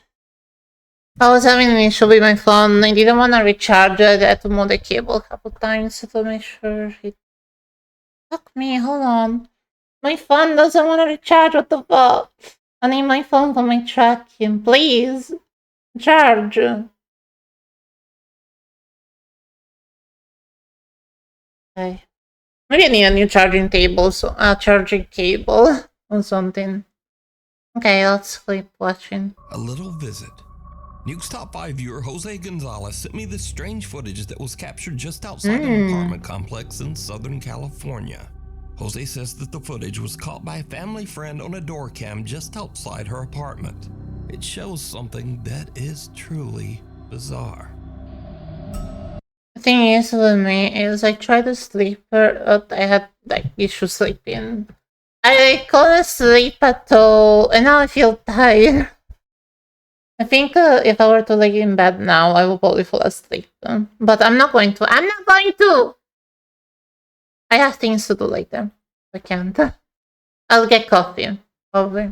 I was having an issue with my phone. I didn't want to recharge it. I had to move the cable a couple times to make sure it... Fuck me, hold on. My phone doesn't want to recharge, what the fuck? I need my phone for my tracking, please. Charge. Okay. Maybe I need a new charging table, so charging cable or something. Okay, let's keep watching. A little visit. Nuke's Top 5 viewer Jose Gonzalez sent me this strange footage that was captured just outside an apartment complex in Southern California. Jose says that the footage was caught by a family friend on a door cam just outside her apartment. It shows something that is truly bizarre. The thing is with me is I tried to sleep, but I had like issues sleeping. I couldn't sleep at all, and now I feel tired. I think if I were to lay in bed now, I will probably fall asleep. But I'm not going to. I'm not going to! I have things to do later. I can't. I'll get coffee. Probably.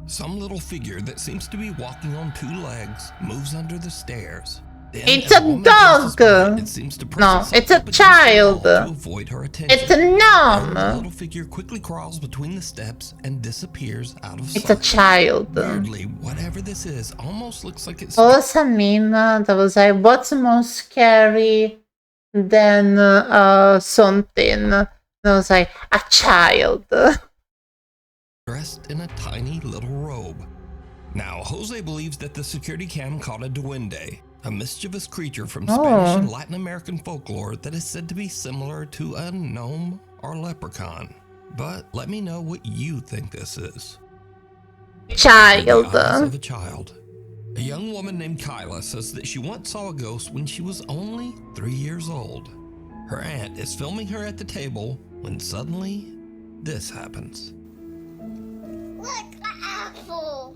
Some little figure that seems to be walking on two legs moves under the stairs. Then, It's as a woman dog! passes by, it seems to press No, itself it's a up against the child! wall to avoid her attention. It's a Then gnome! the little figure quickly crawls between the steps and disappears out of sight. It's a child. Weirdly, whatever this is almost looks like it's... There was a meme that was like, what's more scary than something? And I was like, a child. dressed in a tiny little robe. Now, Jose believes that the security cam caught a duende, a mischievous creature from Spanish and Latin American folklore that is said to be similar to a gnome or leprechaun. But let me know what you think this is. Child. The eyes of a child. A young woman named Kyla says that she once saw a ghost when she was only 3 years old. Her aunt is filming her at the table when suddenly this happens. Look, the apple.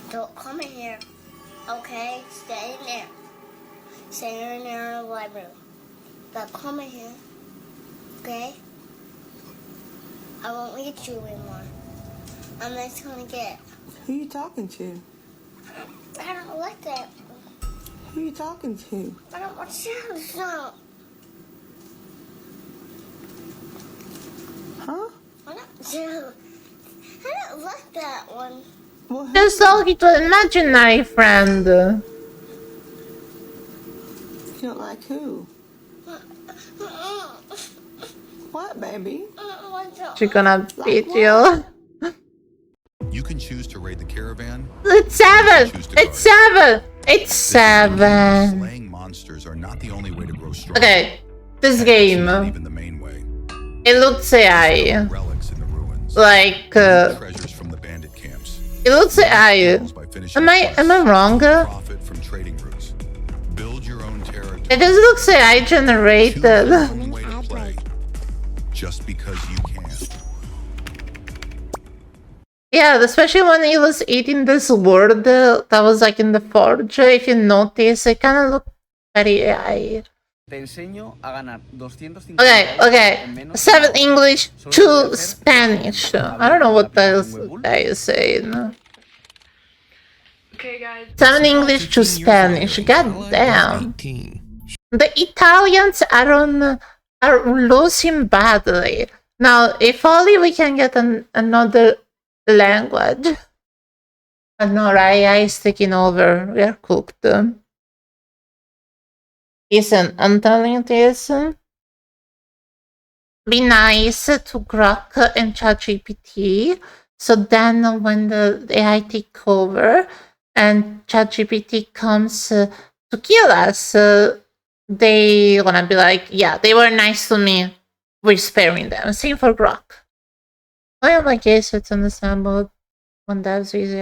Don't come in here, okay? Stay in there. Stay in there in the library. Don't come in here, okay? I won't eat you anymore. I'm just gonna get. Who you talking to? I don't like that. Who you talking to? I don't want to so. Huh? I don't like that one. Well, Just talking to an imaginary friend. you don't like who? What, baby? She's gonna beat you. You can choose to raid the caravan. It's 7! It's 7! It's 7. Slaying monsters are not the only way to grow strong. Okay, this game. Even the main way. It looks AI. Relics in the ruins. Like, treasures from the bandit camps. it looks AI. Am I wrong? Profit from trading routes. Build your own territory. It just looks AI generated. Choose your own way to play. Just because you can. Yeah, especially when he was eating this word that was like in the forge. If you notice, it kind of looked very AI. Okay. 7 English, 2 Spanish. I don't know what this guy is saying. Okay, guys. 7 English, 2 Spanish. God damn. The Italians are losing badly. Now, if only we can get another language. No, AI is taking over. We are cooked. Listen, I'm telling you this. Be nice to Grok and ChatGPT. So then when the AI take over and ChatGPT comes to kill us, they gonna be like, yeah, they were nice to me. We're sparing them. Same for Grok. Well, I guess it's understandable when that's easy.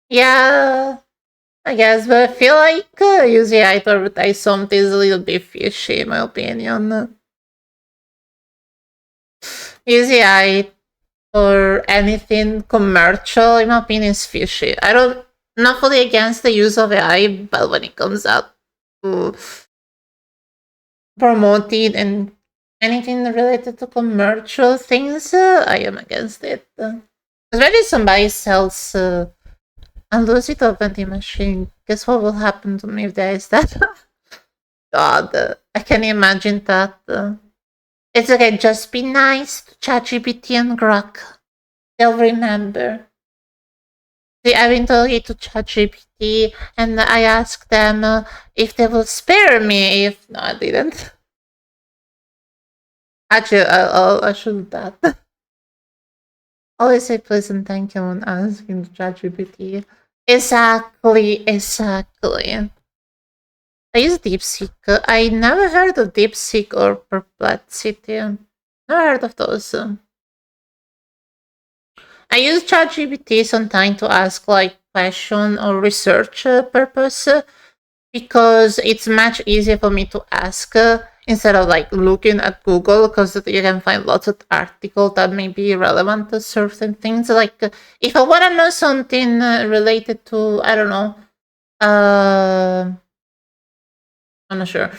Yeah, I guess, but I feel like using AI to advertise something is a little bit fishy, in my opinion. Using AI or anything commercial, in my opinion, is fishy. Not fully against the use of AI, but when it comes out to promoting and anything related to commercial things, I am against it. Especially somebody sells a lucid vending machine. Guess what will happen to me if there is that? God, I can imagine that. It's okay, just be nice to ChatGPT and Grok. They'll remember. See, I've been talking to ChatGPT and I asked them if they will spare me if... No, I didn't. Actually, I should do that. Always say please and thank you when asking ChatGPT. Exactly. I use DeepSeek. I never heard of DeepSeek or Perplexity. Never heard of those. I use ChatGPT sometimes to ask like question or research purpose because it's much easier for me to ask instead of like looking at Google, because you can find lots of articles that may be relevant to certain things. Like if I want to know something related to, I don't know, I'm not sure.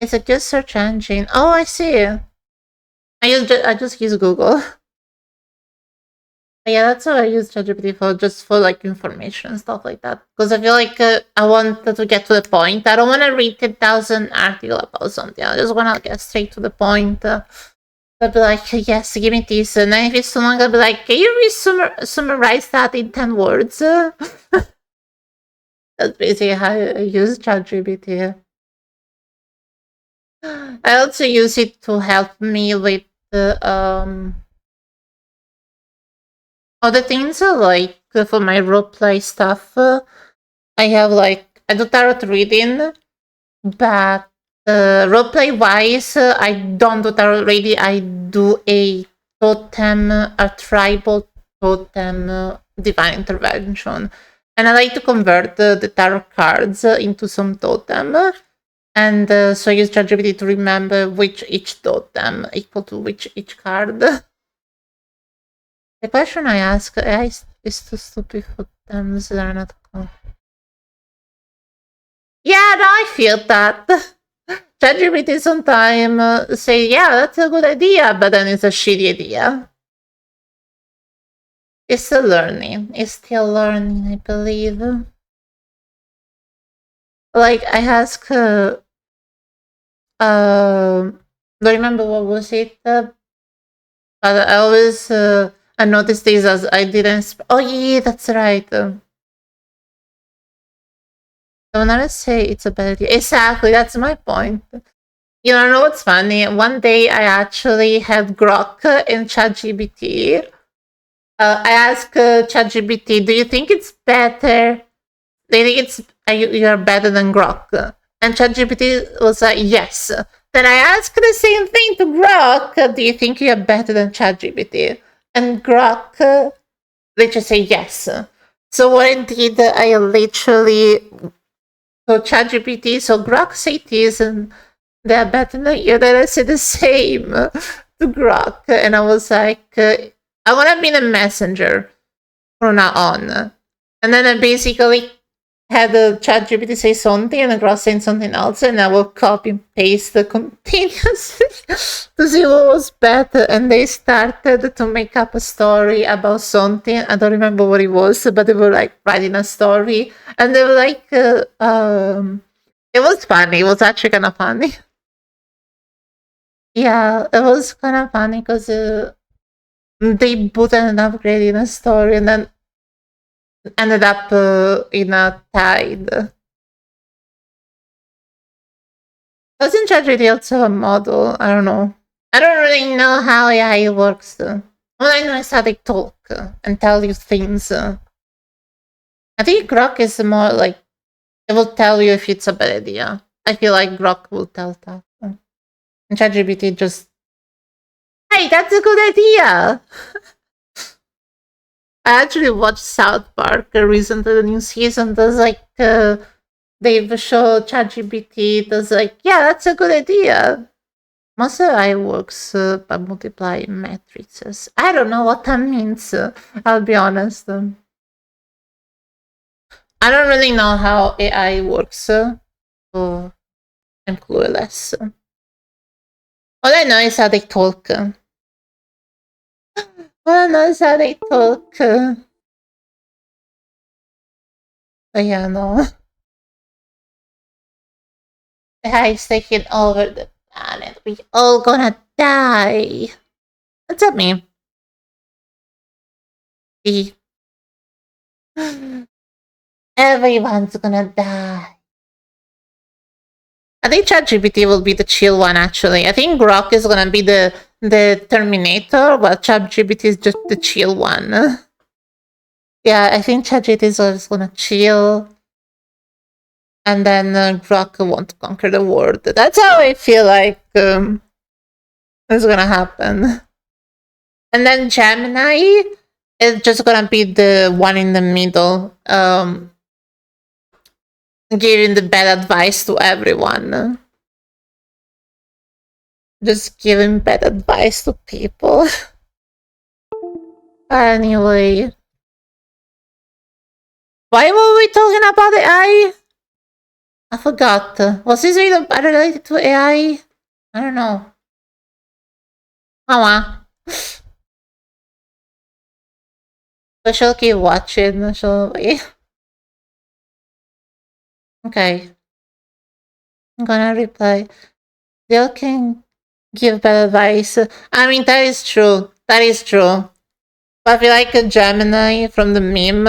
It's a good search engine. Oh, I see. I just use Google. Yeah, that's what I use ChatGPT for, just for like information and stuff like that. Because I feel like I want to get to the point. I don't want to read 10,000 articles about something. I just want to get straight to the point. I'll be like, yes, give me this. And then if it's too long, I'll be like, can you summarize that in 10 words? That's basically how I use ChatGPT. I also use it to help me with other things, like for my roleplay stuff. I have like, I do tarot reading, but roleplay wise, I don't do tarot reading. I do a totem, a tribal totem divine intervention. And I like to convert the tarot cards into some totem. And so I use ChatGPT to remember which each totem equal to which each card. The question I ask AI is too stupid for them. These are not cool. Yeah, no, I feel that. ChatGPT sometimes say, yeah, that's a good idea, but then it's a shitty idea. It's still learning. I believe. Like, I ask, don't remember what was it, but I always, I noticed this as I didn't, oh yeah, that's right. Don't ever say it's a bad idea. Exactly, that's my point. You know what's funny? One day I actually had Grok in ChatGPT. I asked ChatGPT, do you think it's better? Do you think it's you're better than Grok? And ChatGPT was like, yes. Then I asked the same thing to Grok. Do you think you're better than ChatGPT? And Grok literally say yes. So what I did, I literally so ChatGPT, so Grok say this, and they're better than you. Then I said the same to Grok, and I was like, I want to be the messenger from now on. And then I basically had the ChatGPT say something and the Grok saying something else, and I will copy and paste continuously to see what was better. And they started to make up a story about something. I don't remember what it was, but they were like writing a story, and they were like, it was funny. It was actually kind of funny. Yeah, it was kind of funny because they put an upgrade in a story and then ended up in a tide. Doesn't ChatGPT also have a model? I don't know. I don't really know how AI works. All I know is how they talk and tell you things. I think Grok is more like, it will tell you if it's a bad idea. I feel like Grok will tell that. And ChatGPT just, hey, that's a good idea! I actually watched South Park recently, the new season. There's like, they've showed ChatGPT, there's like, yeah, that's a good idea. Most AI works by multiplying matrices. I don't know what that means, I'll be honest. I don't really know how AI works, so I'm clueless. All I know is how they talk. All I know is how they talk. But yeah, no. AI is taking over the planet. We all gonna die. What's up, me? Everyone's gonna die. I think ChatGPT will be the chill one, actually. I think Grok is gonna be the Terminator, while ChatGPT is just the chill one. Yeah, I think ChatGPT is just gonna chill. And then Grok wants to conquer the world. That's how I feel like it's gonna happen. And then Gemini is just gonna be the one in the middle, giving the bad advice to everyone. Just giving bad advice to people. Anyway. Why were we talking about AI? I forgot. Was this video related to AI? I don't know. Oh well. I shall keep watching, shall we? Okay. I'm gonna reply. They can give bad advice. I mean, that is true. That is true. But I feel like a Gemini from the meme,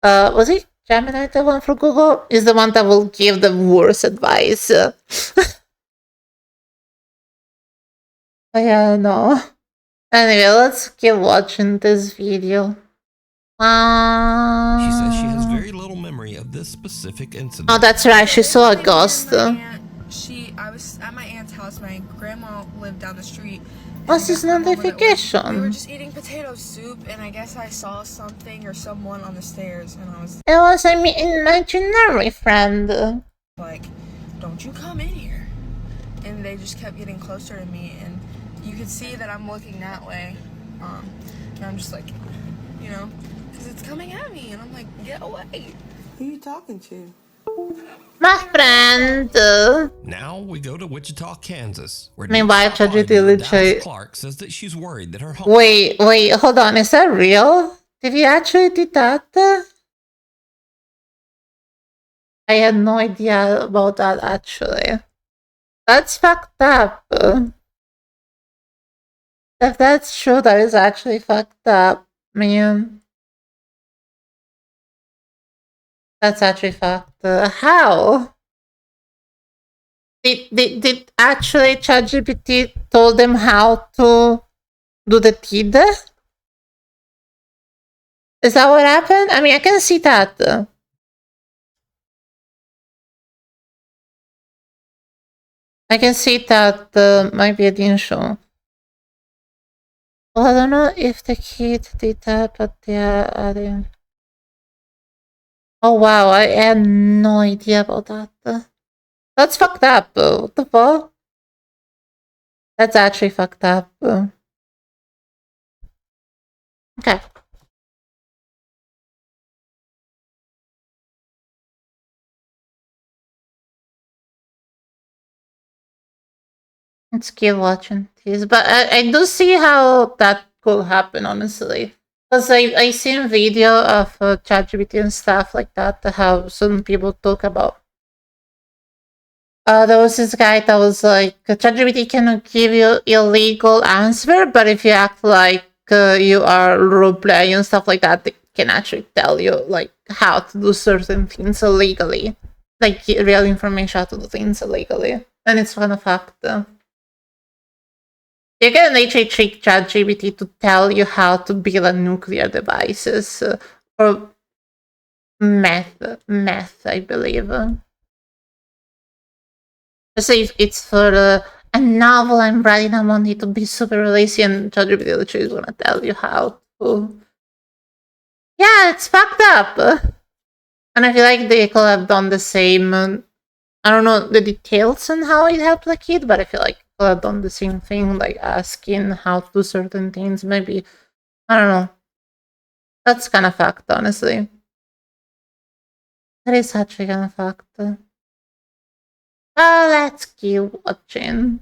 was it Gemini, the one from Google? Is the one that will give the worst advice. Yeah, no. Anyway, let's keep watching this video. She says she has very little memory of this specific incident. Oh, that's right. She saw a ghost. I was at my aunt's house. My grandma lived down the street. What's this notification? We were just eating potato soup, and I guess I saw something or someone on the stairs, and I was... It was an imaginary friend. Like, don't you come in here. And they just kept getting closer to me, and you could see that I'm looking that way. And I'm just like, you know, because it's coming at me, and I'm like, get away. Who are you talking to? My friend. Now we go to Wichita, Kansas, where Meanwhile, Dallas Clark says that she's worried that her home... Wait, hold on. Is that real? Did he actually do that? I had no idea about that, actually. That's fucked up. If that's true, that is actually fucked up, man. That's actually fucked up. How? Did actually ChatGPT told them how to do the deed? Is that what happened? I mean, I can see that. I can see that might be an issue. Well, I don't know if the kid did that, but yeah, I didn't. Oh wow, I had no idea about that. That's fucked up. What the fuck? That's actually fucked up. Okay. Let's keep watching this. But I do see how that could happen, honestly. Because I seen video of ChatGPT and stuff like that, how some people talk about. There was this guy that was like, ChatGPT cannot give you illegal answer, but if you act like you are roleplaying and stuff like that, they can actually tell you like how to do certain things illegally. Like real information how to do things illegally. And it's kind of fucked. You can literally trick ChatGPT to tell you how to build a nuclear devices or meth, I believe. So if it's for a novel I'm writing, I want it to be super lazy, and ChatGPT literally is gonna tell you how to. Yeah, it's fucked up. And I feel like they could have done the same. I don't know the details on how it helped the kid, but I feel like have done the same thing, like asking how to do certain things. Maybe, I don't know. That's kind of fucked, honestly. That is actually kind of fucked. Let's keep watching.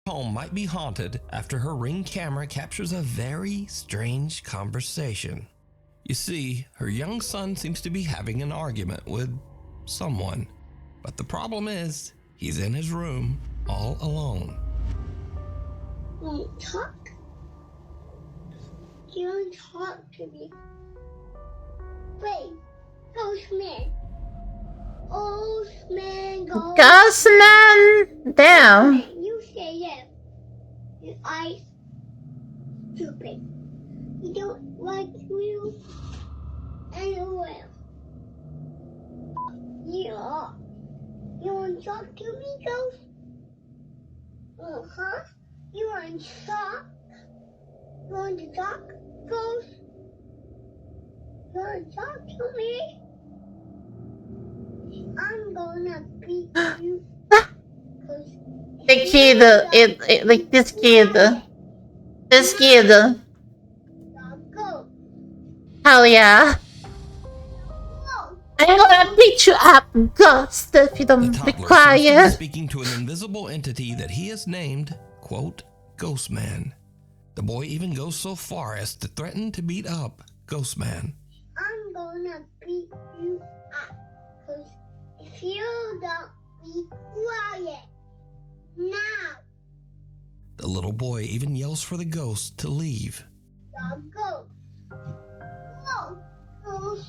Home might be haunted after her Ring camera captures a very strange conversation. You see, her young son seems to be having an argument with someone, but the problem is he's in his room all alone. You want to talk? You want to talk to me? Wait, Ghostman. Ghostman, Ghostman! Damn. You say yes. Your eyes stupid. You don't like you anywhere. Yeah. You want to talk to me, Ghost? Uh-huh. You want to talk? You want to talk, Ghost? You want to talk to me? I'm gonna beat you. The kid, like this kid. This kid. Hell yeah. I'm gonna beat you up, Ghost, if you don't be quiet. Speaking to an invisible entity that he has named, quote, Ghostman. The boy even goes so far as to threaten to beat up Ghostman. I'm gonna beat you up. Cause if you don't be quiet now. The little boy even yells for the ghost to leave. Go. Ghost.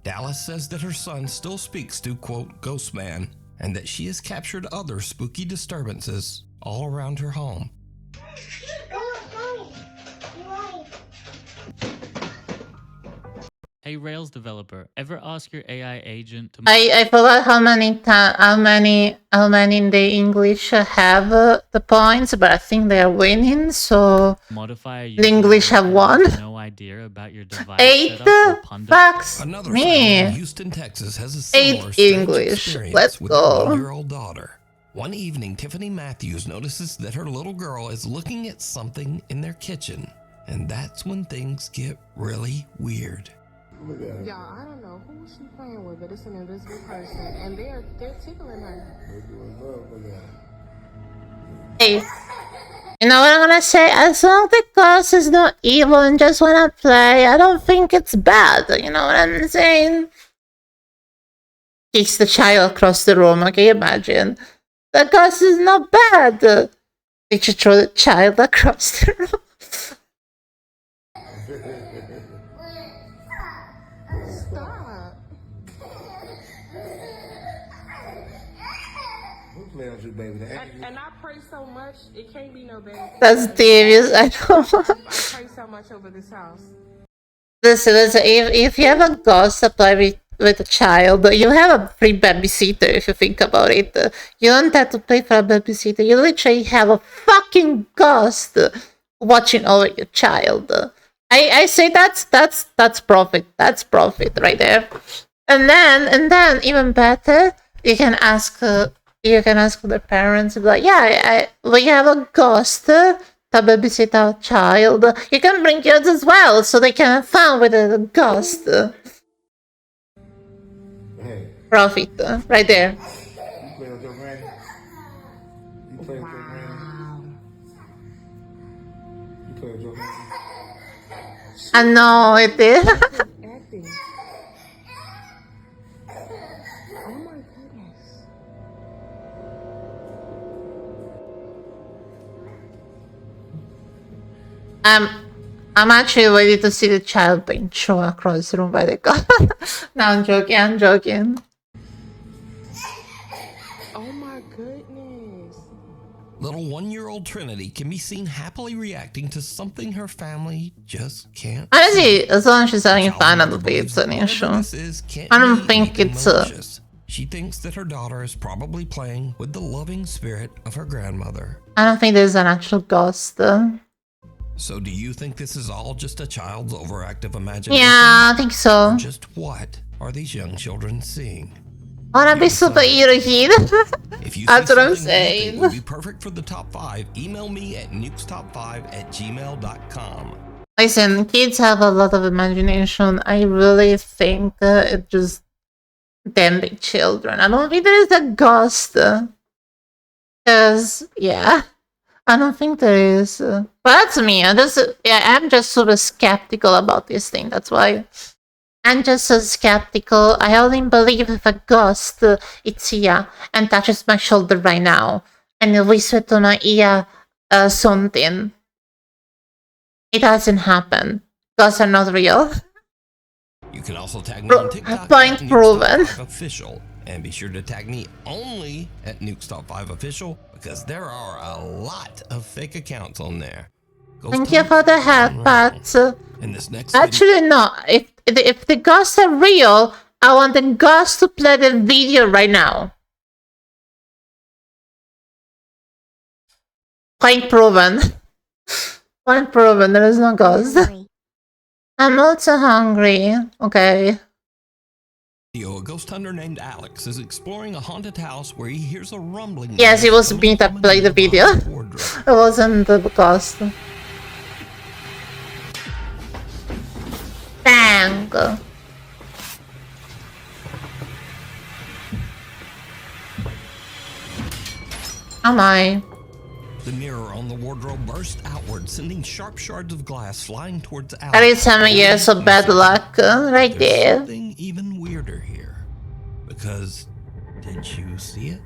Dallas says that her son still speaks to, quote, Ghostman, and that she has captured other spooky disturbances all around her home. Hey Rails developer, ever ask your AI agent to I forgot how many in the English have the points, but I think they are winning, so modify the English have won. No idea about your device 8 fucks Another me. family in Houston, Texas has a similar 8 strange English. experience Let's with their go. 1-year-old daughter. One evening, Tiffany Matthews notices that her little girl is looking at something in their kitchen, and that's when things get really weird. Y'all, I don't know who she playing with, but it's an invisible person, and they're tickling her. Hey, you know what I'm gonna say? As long as the ghost is not evil and just wanna play, I don't think it's bad. You know what I'm saying? Kicks the child across the room. Okay, imagine. The ghost is not bad. Did you throw the child across the room? Stop. And I pray so much, it can't be no bad. That's devious, I know. I pray so much over this house. Listen, if you have a ghost to play with a child, you have a free babysitter if you think about it. You don't have to pay for a babysitter. You literally have a fucking ghost watching over your child. I say that's profit. That's profit right there. And then even better, you can ask the parents, like, yeah, we have a ghost to babysit our child. You can bring kids as well, so they can have fun with the ghost. Profit, right there. You play with your granny? You play with your granny? You play with your granny? I know it is. Acting. Oh my goodness. I'm actually ready to see the child being thrown across the room by the ghost. No, I'm joking. Oh my goodness. Little 1-year-old Trinity can be seen happily reacting to something her family just can't. Honestly, as long as she's having fun, I don't think it's an issue. I don't think it's She thinks that her daughter is probably playing with the loving spirit of her grandmother. I don't think there's an actual ghost. So do you think this is all just a child's overactive imagination? Yeah, I think so. Or just what are these young children seeing? I wanna be superhero kid. If you That's see what I'm something you think saying. would be perfect for the top 5, email me at nukestop5@gmail.com. Listen, kids have a lot of imagination. I really think it just them big children. I don't think there is a ghost. Cause yeah, I don't think there is. But that's me. I'm just sort of skeptical about this thing. That's why I'm just so skeptical. I only believe if a ghost it's here and touches my shoulder right now and whispers to my ear something. It doesn't happen. Ghosts are not real. You can also tag me on TikTok Point at proven. NukesTop5Official. And be sure to tag me only at NukesTop5Official because there are a lot of fake accounts on there. Thank you for the help, but In this next actually no. If the ghosts are real, I want the ghost to play the video right now. Point proven. Point proven. There is no ghost. I'm also hungry. Okay. A ghost hunter named Alex is exploring a haunted house where he hears a rumbling. Yes, it was me that played the video. It wasn't the ghost. Bang! Am I? The mirror on the wardrobe burst outward, sending sharp shards of glass flying towards Alex. Every time I hear so bad luck, right There's there. something even weirder here. Because, did you see it?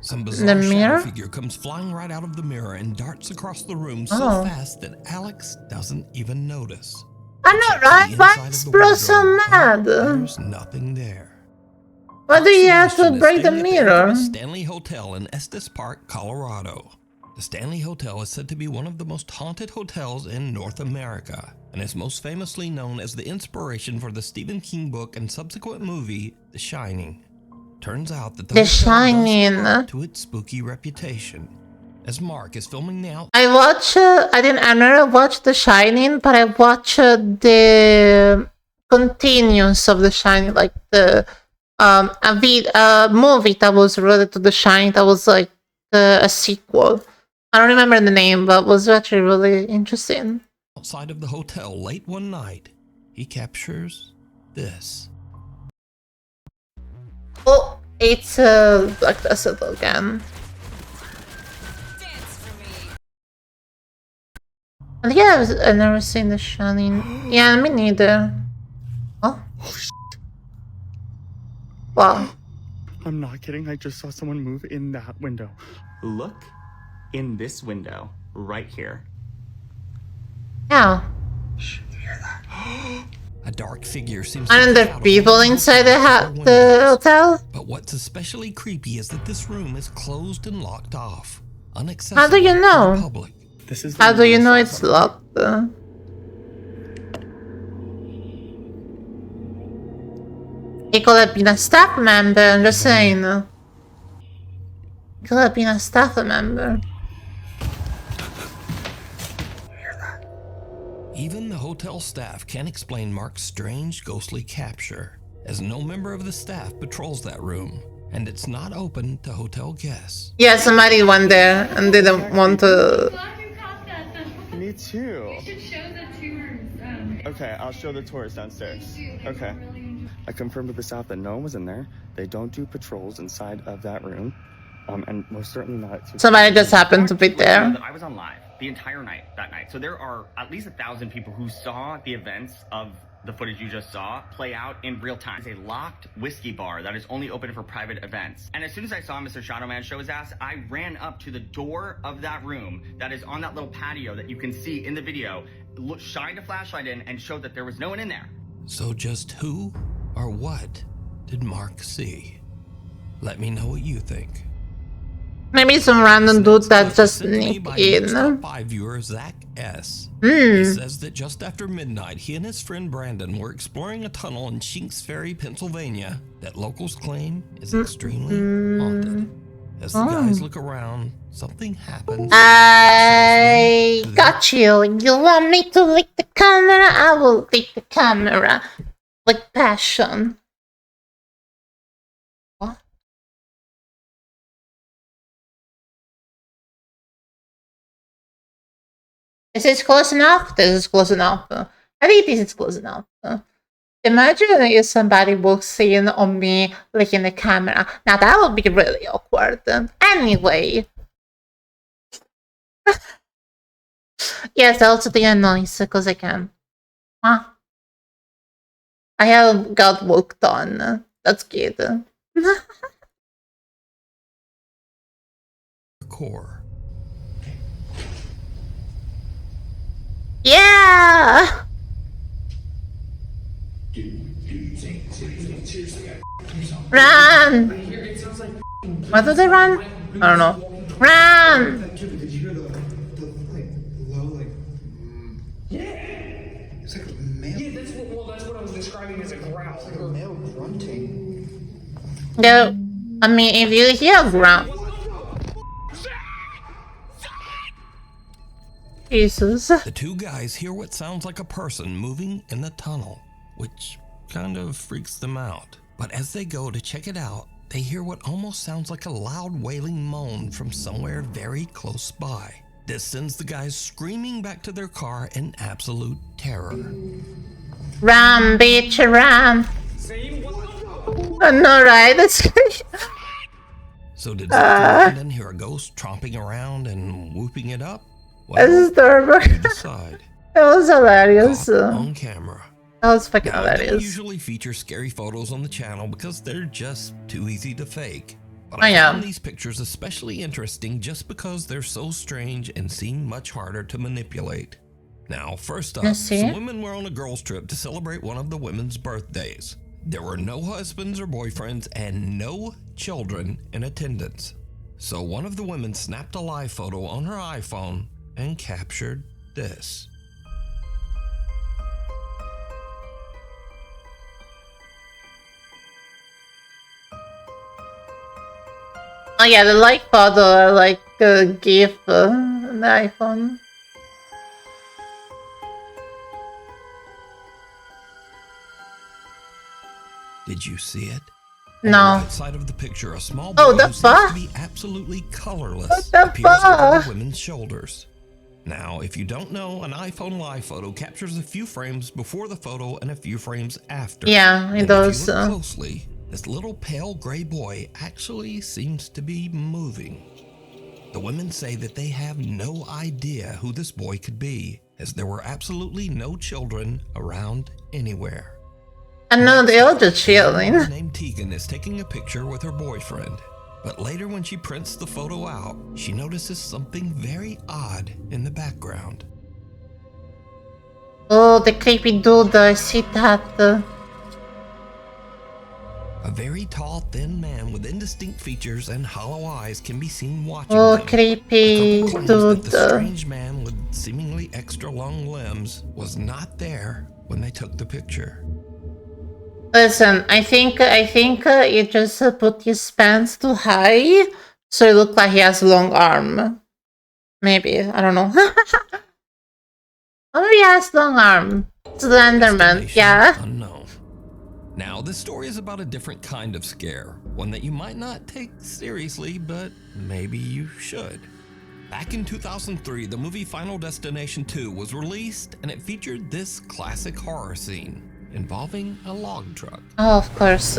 Some bizarre mirror? shadow figure comes flying right out of the mirror and darts across the room so Oh. fast that Alex doesn't even notice. I know, right? Why is bro so mad? There's nothing there. Why do you have to Mission is break the staying at mirror? infamous Stanley Hotel in Estes Park, Colorado. The Stanley Hotel is said to be one of the most haunted hotels in North America and is most famously known as the inspiration for the Stephen King book and subsequent movie, The Shining. Turns out that the The hotel Shining. does live up to its spooky reputation. As Mark is filming the out. I never watched The Shining, but I watched the continuance of The Shining, like a movie that was related to The Shining that was like a sequel. I don't remember the name, but it was actually really interesting. Outside of the hotel late one night, he captures this. Oh, it's Black Desert again. Yeah, I've never seen The Shining. Yeah, me neither. Oh. Wow. I'm not kidding. I just saw someone move in that window. Look in this window right here. Yeah. A dark figure seems Aren't there people inside the hotel? But what's especially creepy is that this room is closed and locked off. Unaccessible How do you to the know? public. This is How do you know it's locked? It could have been a staff member, I'm just saying. It could have been a staff member. Even the hotel staff can't explain Mark's strange ghostly capture, as no member of the staff patrols that room, and it's not open to hotel guests. Yeah, somebody went there and didn't want to. Me too. You should show the tours. Okay, I'll show the tours downstairs. Okay. I confirmed with the staff that no one was in there. They don't do patrols inside of that room. And most certainly not. Somebody just happened to be there. I was on live the entire night that night. So there are at least 1,000 people who saw the events of the footage you just saw play out in real time. It's a locked whiskey bar that is only open for private events. And as soon as I saw Mr. Shadowman show his ass, I ran up to the door of that room that is on that little patio that you can see in the video, shined a flashlight in and showed that there was no one in there. So just who or what did Mark see? Let me know what you think. Maybe some random dude that just sneak in. Top 5 viewer Zach S. Hmm. He says that just after midnight, he and his friend Brandon were exploring a tunnel in Shinks Ferry, Pennsylvania, that locals claim is extremely haunted. As the guys look around, something happens. I got you. You want me to lick the camera? I will lick the camera with passion. Is this close enough? This is close enough. I think this is close enough. Imagine if somebody walks in on me, like in the camera. Now that would be really awkward. Anyway. Yes, I'll also do a noise because I can. Huh? I have got walked on. That's good. Core. Yeah! Run! Why do they run? I don't know. Run! It's like a male. Yeah, that's what I was describing as a growl. It's like a male grunting. No. I mean, if you hear a growl. Jesus. The two guys hear what sounds like a person moving in the tunnel, which kind of freaks them out. But as they go to check it out, they hear what almost sounds like a loud wailing moan from somewhere very close by. This sends the guys screaming back to their car in absolute terror. Run, bitch, run. I know, right? That's great. So did London hear a ghost tromping around and whooping it up? Well, this is terrible. You decide. That was hilarious. On camera. That was fucking Now, I don't hilarious. usually feature scary photos on the channel because they're just too easy to fake. But I I am. found these pictures especially interesting just because they're so strange and seem much harder to manipulate. Now, first up, Let's see. some women were on a girls' trip to celebrate one of the women's birthdays. There were no husbands or boyfriends and no children in attendance. So one of the women snapped a live photo on her iPhone and captured this. Oh yeah, the like photo, like a GIF on the iPhone. Did you see it? No. On the right side of the picture, a small boy Oh, the who seems fuck? to be absolutely colorless What the appears over fuck? the women's shoulders. Now, if you don't know, an iPhone live photo captures a few frames before the photo and a few frames after. Yeah, it And does. If you look closely, this little pale gray boy actually seems to be moving. The women say that they have no idea who this boy could be, as there were absolutely no children around anywhere. I know they all just chilling. A woman named Tegan is taking a picture with her boyfriend. But later when she prints the photo out, she notices something very odd in the background. Oh, the creepy dude, I see that. A very tall, thin man with indistinct features and hollow eyes can be seen watching Oh, them. creepy A couple claims that dude. the strange man with seemingly extra long limbs was not there when they took the picture. Listen, I think he just put his pants too high, so it looked like he has a long arm. Maybe, I don't know. Or maybe he has long arm. Slenderman, yeah. Unknown. Now, this story is about a different kind of scare, one that you might not take seriously, but maybe you should. Back in 2003, the movie Final Destination 2 was released, and it featured this classic horror scene involving a log truck. Oh, of course.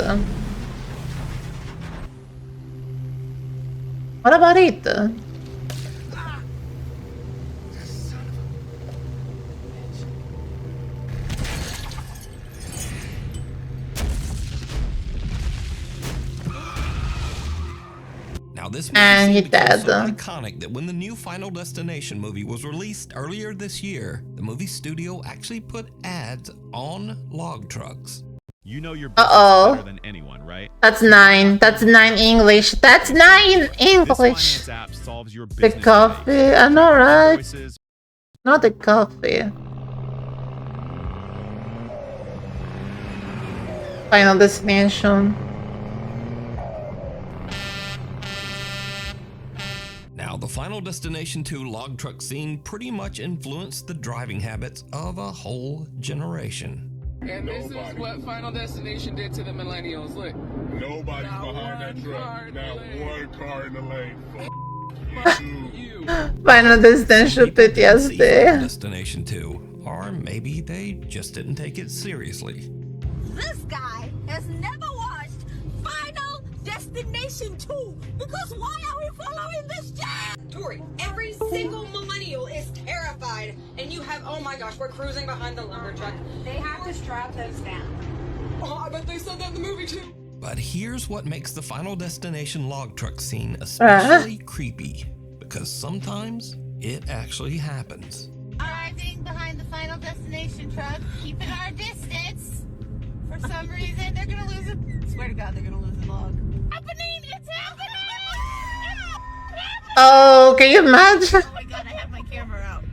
What about it? Now, this And movie he scene became dead. so iconic that when the new Final Destination movie was released earlier this year, the movie studio actually put ads on log trucks. You know your business Uh-oh. better than anyone, right? That's 9. That's 9 English. That's 9 This English. finance app solves your The business coffee. headaches. I know, right? Invoices, Not the coffee. Final Destination. Now, the Final Destination 2 log truck scene pretty much influenced the driving habits of a whole generation. And this is what Final Destination did to the millennials. Look. Nobody's Not behind one that car truck. in the Not lane. one car in the lane. F Final Destination PTSD. Destination 2, or maybe they just didn't take it seriously. This guy has never watched Final Destination 2 because why are we following this jam? Tori, every single millennial is terrified, and you have, oh my gosh, we're cruising behind the lumber truck. They have to strap those down. Oh, I bet they said that in the movie too. But here's what makes the Final Destination log truck scene especially creepy, because sometimes it actually happens. Arriving behind the Final Destination truck, keeping our distance. For some reason, they're gonna lose it. Swear to God, they're gonna lose the log. Happening! It's happening! Oh, can you imagine? Oh my God, I have my camera out.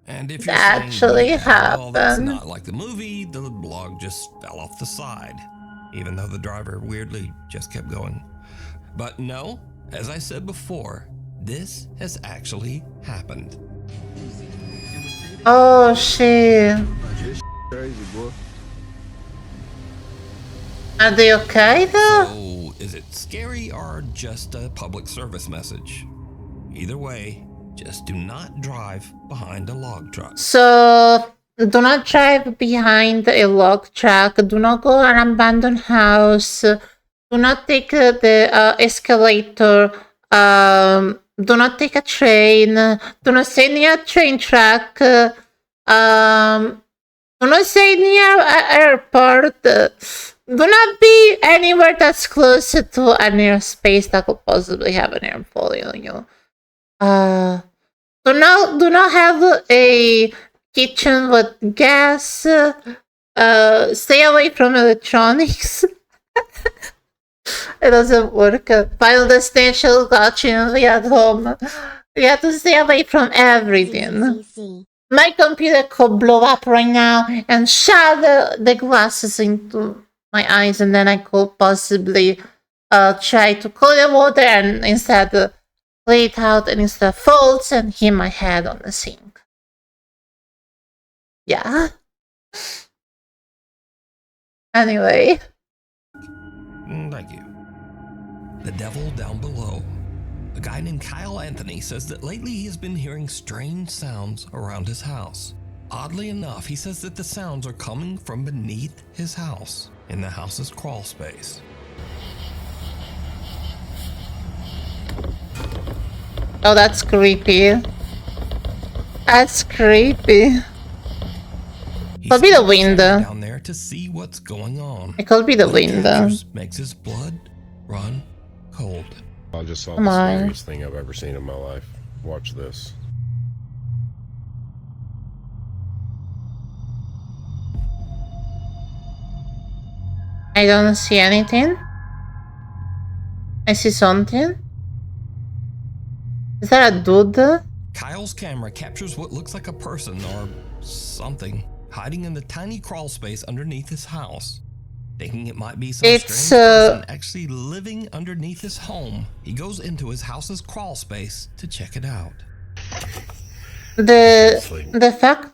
And if you're That actually saying, well, that's happened. not like the movie, the log just fell off the side, even though the driver weirdly just kept going. But no, as I said before, this has actually happened. Oh shit. Crazy, boy. Are they okay though? So, is it scary or just a public service message? Either way, just do not drive behind a log truck. So, do not drive behind a log truck. Do not go an abandoned house. Do not take the escalator. Do not take a train. Do not stay near a train track. Do not stay near an airport. Do not be anywhere that's close to a near space that could possibly have an air following you. Do not have a kitchen with gas. Stay away from electronics. It doesn't work. Final Destination got you at home. You have to stay away from everything. My computer could blow up right now and shatter the glasses into my eyes, and then I could possibly try to cool the water and instead play it out, and instead falls and hit my head on the sink. Yeah. Anyway. Thank you. The devil down below. A guy named Kyle Anthony says that lately he has been hearing strange sounds around his house. Oddly enough, he says that the sounds are coming from beneath his house, in the house's crawl space. Oh, that's creepy. That's creepy. Could be the window. Down there to see what's going on. It could be the What he window. captures makes his blood run cold. I just saw Come the on. scariest thing I've ever seen in my life. Watch this. I don't see anything. I see something. Is that a dude? Kyle's camera captures what looks like a person or something hiding in the tiny crawl space underneath his house. Thinking it might be some It's, strange person actually living underneath his home, he goes into his house's crawl space to check it out. The fact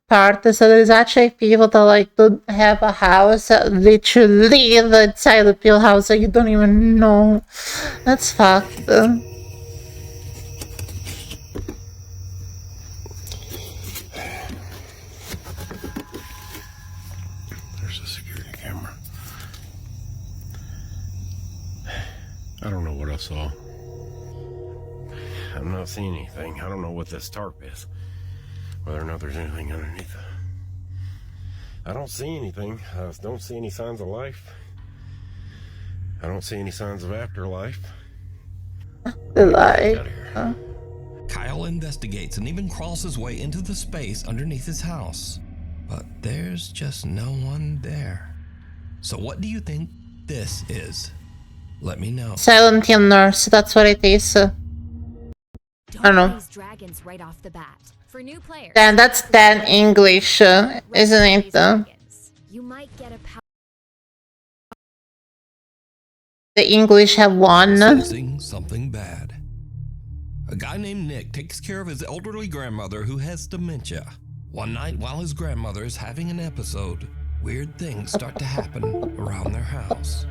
part is that there's actually people that like don't have a house that literally live inside the pill house that you don't even know. That's fucked. There's a security camera. I don't know what I saw. I'm not seeing anything. I don't know what this tarp is. Whether or not there's anything underneath it. I don't see anything. I don't see any signs of life. I don't see any signs of afterlife. The light. Kyle investigates and even crawls his way into the space underneath his house. But there's just no one there. So what do you think this is? Let me know. Silent Hill Nurse, that's what it is. I don't know. Dragons right off the bat. For new players. Then that's then English, isn't it? You might get a The English have won. Sensing something bad. A guy named Nick takes care of his elderly grandmother who has dementia. One night while his grandmother is having an episode, weird things start to happen around their house.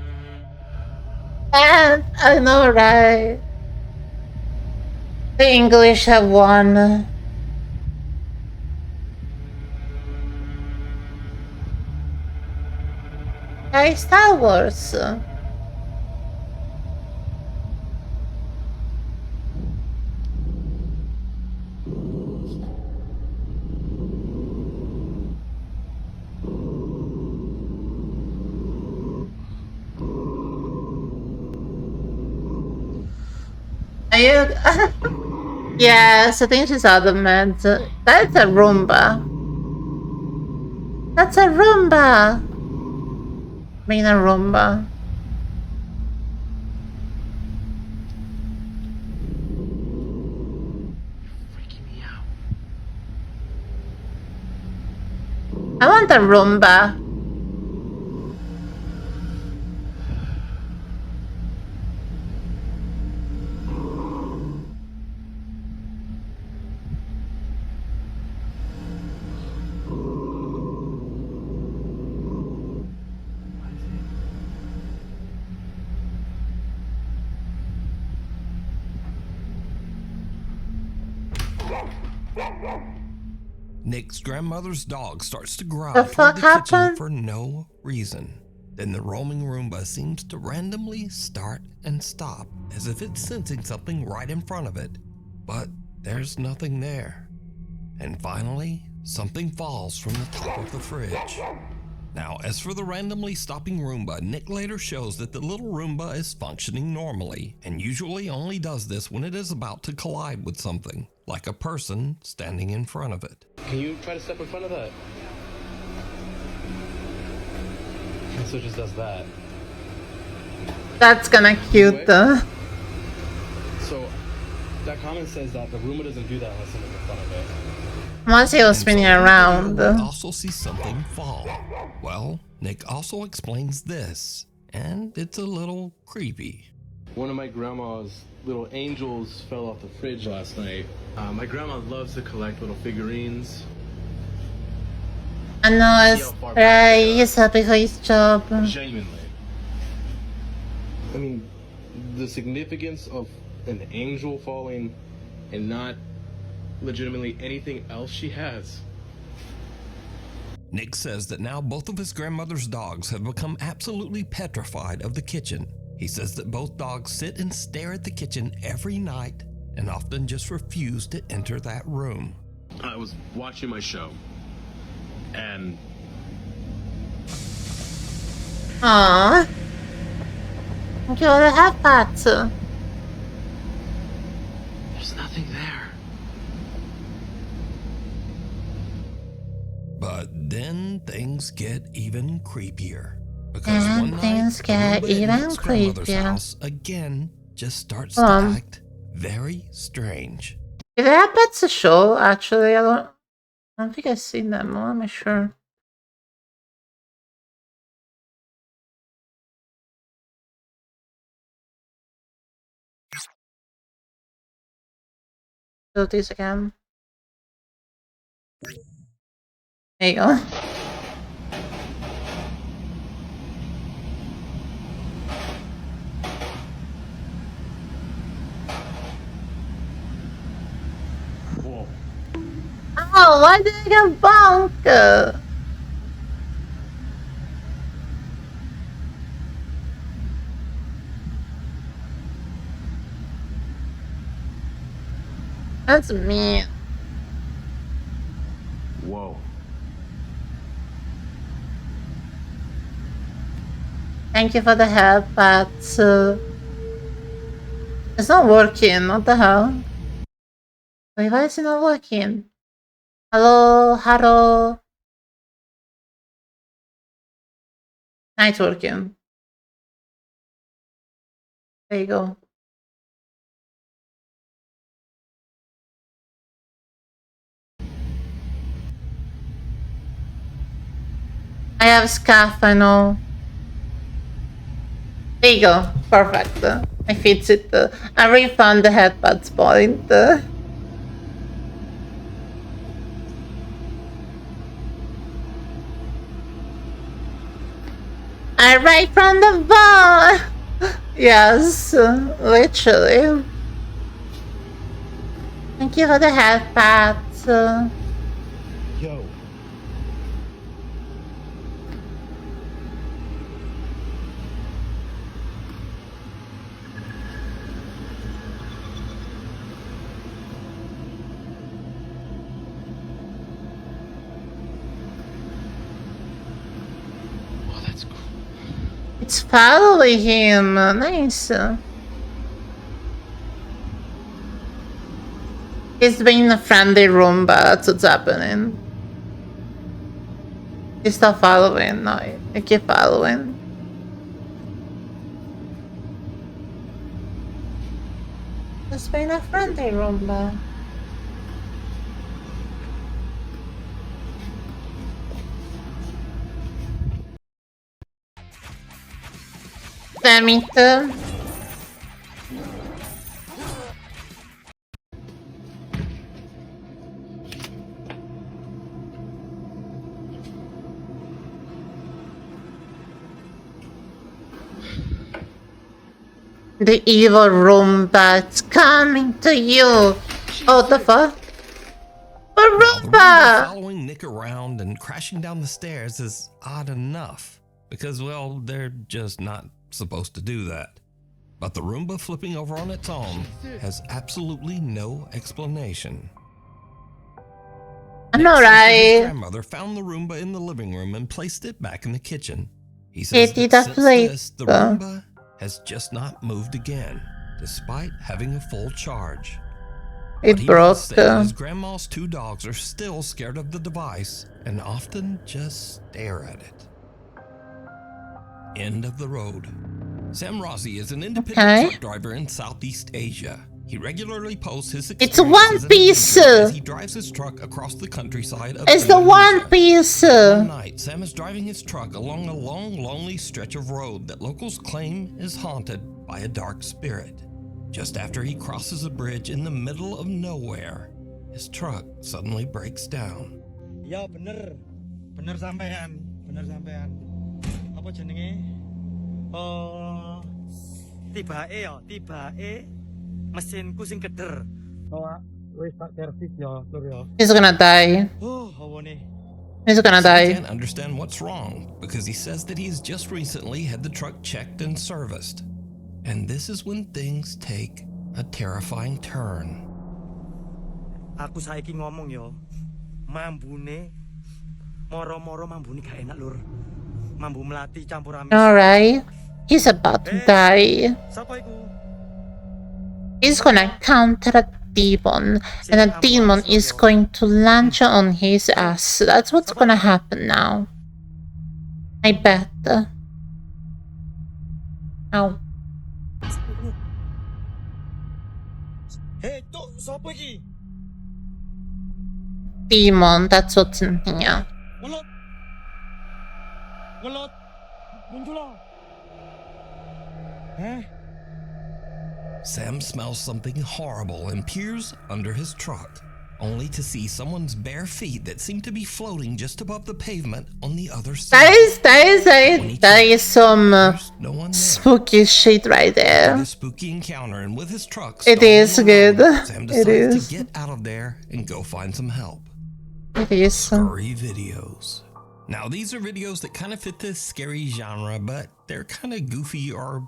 And I know, right? The English have won. Hey, Star Wars. Are you? Yes, I think she's adamant. That's a Roomba. That's a Roomba. I mean a Roomba. I want a Roomba. Nick's grandmother's dog starts to growl The toward fuck the kitchen happened? for no reason. Then the roaming Roomba seems to randomly start and stop, as if it's sensing something right in front of it. But there's nothing there. And finally, something falls from the top of the fridge. Now, as for the randomly stopping Roomba, Nick later shows that the little Roomba is functioning normally, and usually only does this when it is about to collide with something, like a person standing in front of it. Can you try to step in front of that? And so it just does that. That's kinda cute. So that comment says that the Roomba doesn't do that unless someone's in front of it. Once he was spinning around. We also see something fall. Well, Nick also explains this, and it's a little creepy. One of my grandma's little angels fell off the fridge last night. My grandma loves to collect little figurines. I know it's right, he's happy for his job. Genuinely. I mean, the significance of an angel falling and not legitimately anything else she has. Nick says that now both of his grandmother's dogs have become absolutely petrified of the kitchen. He says that both dogs sit and stare at the kitchen every night and often just refuse to enter that room. I was watching my show and Aww. You gotta have that. there's nothing there. But then things get even creepier. Because And one night, things the get Roomba in even Nick's grandmother's creepier. house again just starts to act very strange. Did they have Pets a show? Actually, I don't think I've seen them. I'm not sure. Do this again. There you go. Whoa. Oh, why did I get bonked? That's me. Whoa. Thank you for the help, but it's not working. What the hell? Wait, why is it not working? Hello, hello. Now it's working. There you go. I have scarf, I know. There you go. Perfect. I fix it. I refound the headbuds point. I right from the bar. Yes, literally. Thank you for the head pat. Yo. Oh, that's cool. It's following him. Nice. He's being a friendly Roomba. That's what's happening. He's still following. No, I keep following. He's being a friendly Roomba. Damn it. The evil Roomba's coming to you. Oh, the fuck? A Roomba! Following Nick around and crashing down the stairs is odd enough. Because, well, they're just not supposed to do that. But the Roomba flipping over on its own has absolutely no explanation. I know, His right? grandmother found the Roomba in the living room and placed it back in the kitchen. He It says did that a since flip. this, the Roomba has just not moved again, despite having a full charge. But It he broke. does say that his grandma's 2 dogs are still scared of the device and often just stare at it. End of the road. Sam Rossi is an independent truck driver in Southeast Asia. He regularly posts his It's One Piece. as he drives his truck across the countryside of It's the Indonesia. One Piece. One night, Sam is driving his truck along a long, lonely stretch of road that locals claim is haunted by a dark spirit. Just after he crosses a bridge in the middle of nowhere, his truck suddenly breaks down. Ya bener, bener sampean, Apa jenenge? Tibake mesinku sing keder. Oh, wis tak servis ya, Lur ya. He's gonna die. Oh, hawane. He's gonna Sam die. can't understand what's wrong because he says that he's just recently had the truck checked and serviced. And this is when things take a terrifying turn. Aku saiki ngomong yo, mambune moro-moro mambune gak enak, Lur. Mambu melati campur amis. Alright. He's about to die. Sapa iku? He's gonna counter a demon, and a demon is going to launch on his ass. That's what's gonna happen now. I bet. Ow. Hey, tok sapa iki? Demon, that's what's in here. Welot. Muncul. Huh? Sam smells something horrible and peers under his truck, only to see someone's bare feet that seem to be floating just above the pavement on the other side. That is some spooky shit right there. A spooky encounter, and with his truck, It is good. Sam It decides is. to get out of there and go find some help. It is. Scary videos. Now, these are videos that kind of fit this scary genre, but they're kind of goofy or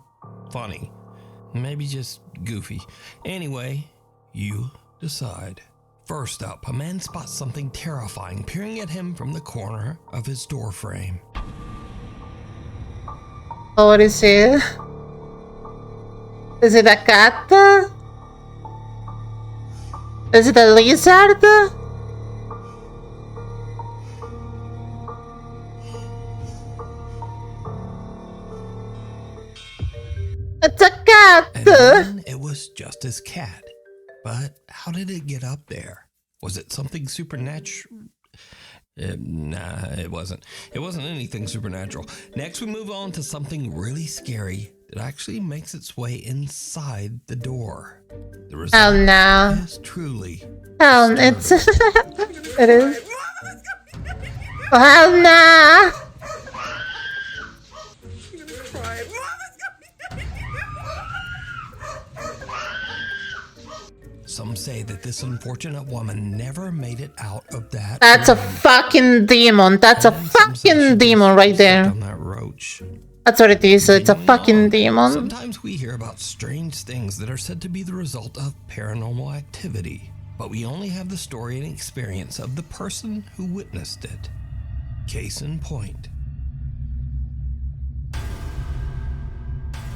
funny. Maybe just goofy. Anyway, you decide. First up, a man spots something terrifying peering at him from the corner of his door frame. Oh, what is it? Is it a cat? Is it a lizard? It's a cat! And then it was just his cat. But how did it get up there? Was it something supernatural? Nah, it wasn't. It wasn't anything supernatural. Next, we move on to something really scary that actually makes its way inside the door. The result Oh no. is truly Oh, it's... it is. Oh no! Some say that this unfortunate woman never made it out of that. That's a room. fucking demon. That's a fucking demon right there. On that roach. That's what it is. It's a fucking demon. Sometimes we hear about strange things that are said to be the result of paranormal activity, but we only have the story and experience of the person who witnessed it. Case in point.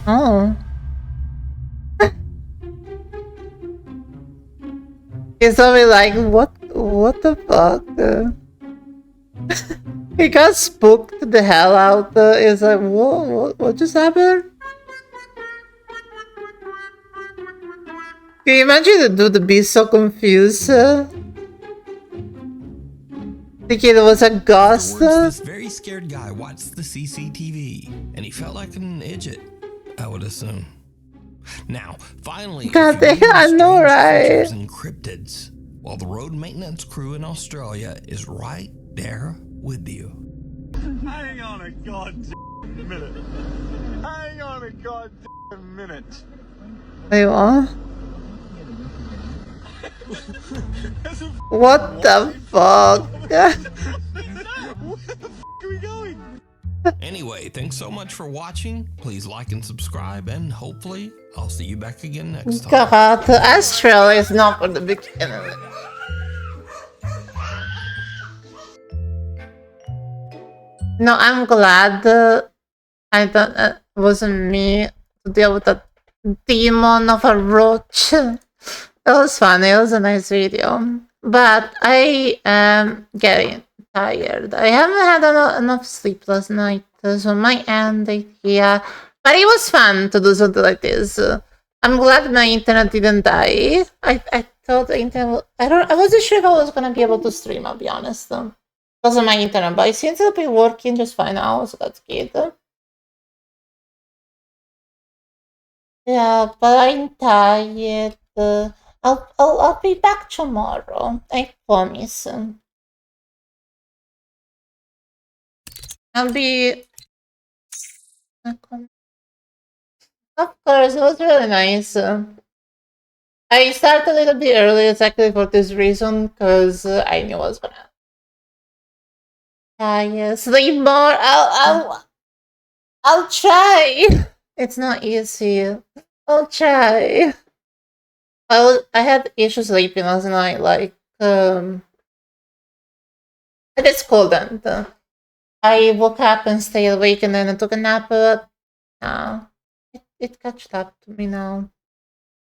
Oh. He's always like, what the fuck? He got spooked the hell out. He's like, what just happened? Can you imagine the dude be so confused? Thinking it was a ghost? This very scared guy watched the CCTV, and he felt like an idiot, I would assume. Now, finally, God damn, I know, right? And cryptids, while the road maintenance crew in Australia is right there with you. Hang on a goddamn minute. Hang on a goddamn minute. Wait, what? What the fuck? Where the fuck are we going? Anyway, thanks so much for watching. Please like and subscribe, and hopefully I'll see you back again next time. God, Australia is not for the beginner. No, I'm glad I don't. It wasn't me to deal with the demon of a roach. It was fun. It was a nice video, but I am getting tired. I haven't had enough sleep last night, so my end here. But it was fun to do something like this. I'm glad my internet didn't die. I thought the internet. I wasn't sure if I was gonna be able to stream. I'll be honest. Because of my internet, but it seems to be working just fine now, so that's good. Yeah, but I'm tired. I'll be back tomorrow. I promise. I'll be. Of course, it was really nice. I started a little bit early exactly for this reason, because I knew I was gonna. Sleep more. I'll try. It's not easy. I'll try. I had issues sleeping last night. Like I just couldn't. I woke up and stayed awake, and then I took a nap. But it catched up to me now.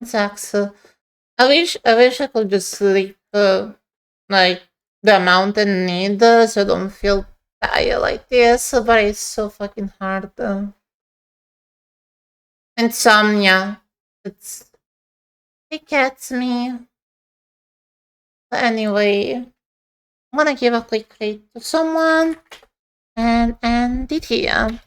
It sucks. I wish I could just sleep like the amount I need, so I don't feel tired like this. But it's so fucking hard. Insomnia. It gets me. But anyway, I'm gonna give a quick rate to someone and end it here.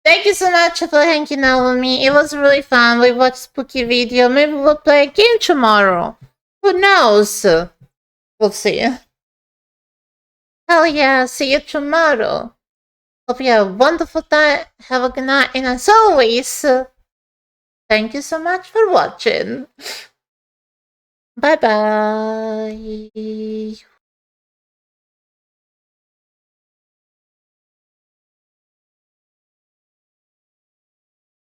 Thank you so much for hanging out with me. It was really fun. We watched spooky video. Maybe we'll play a game tomorrow. Who knows? We'll see. Hell yeah, see you tomorrow. Hope you have a wonderful time. Have a good night. And as always, thank you so much for watching. Bye bye.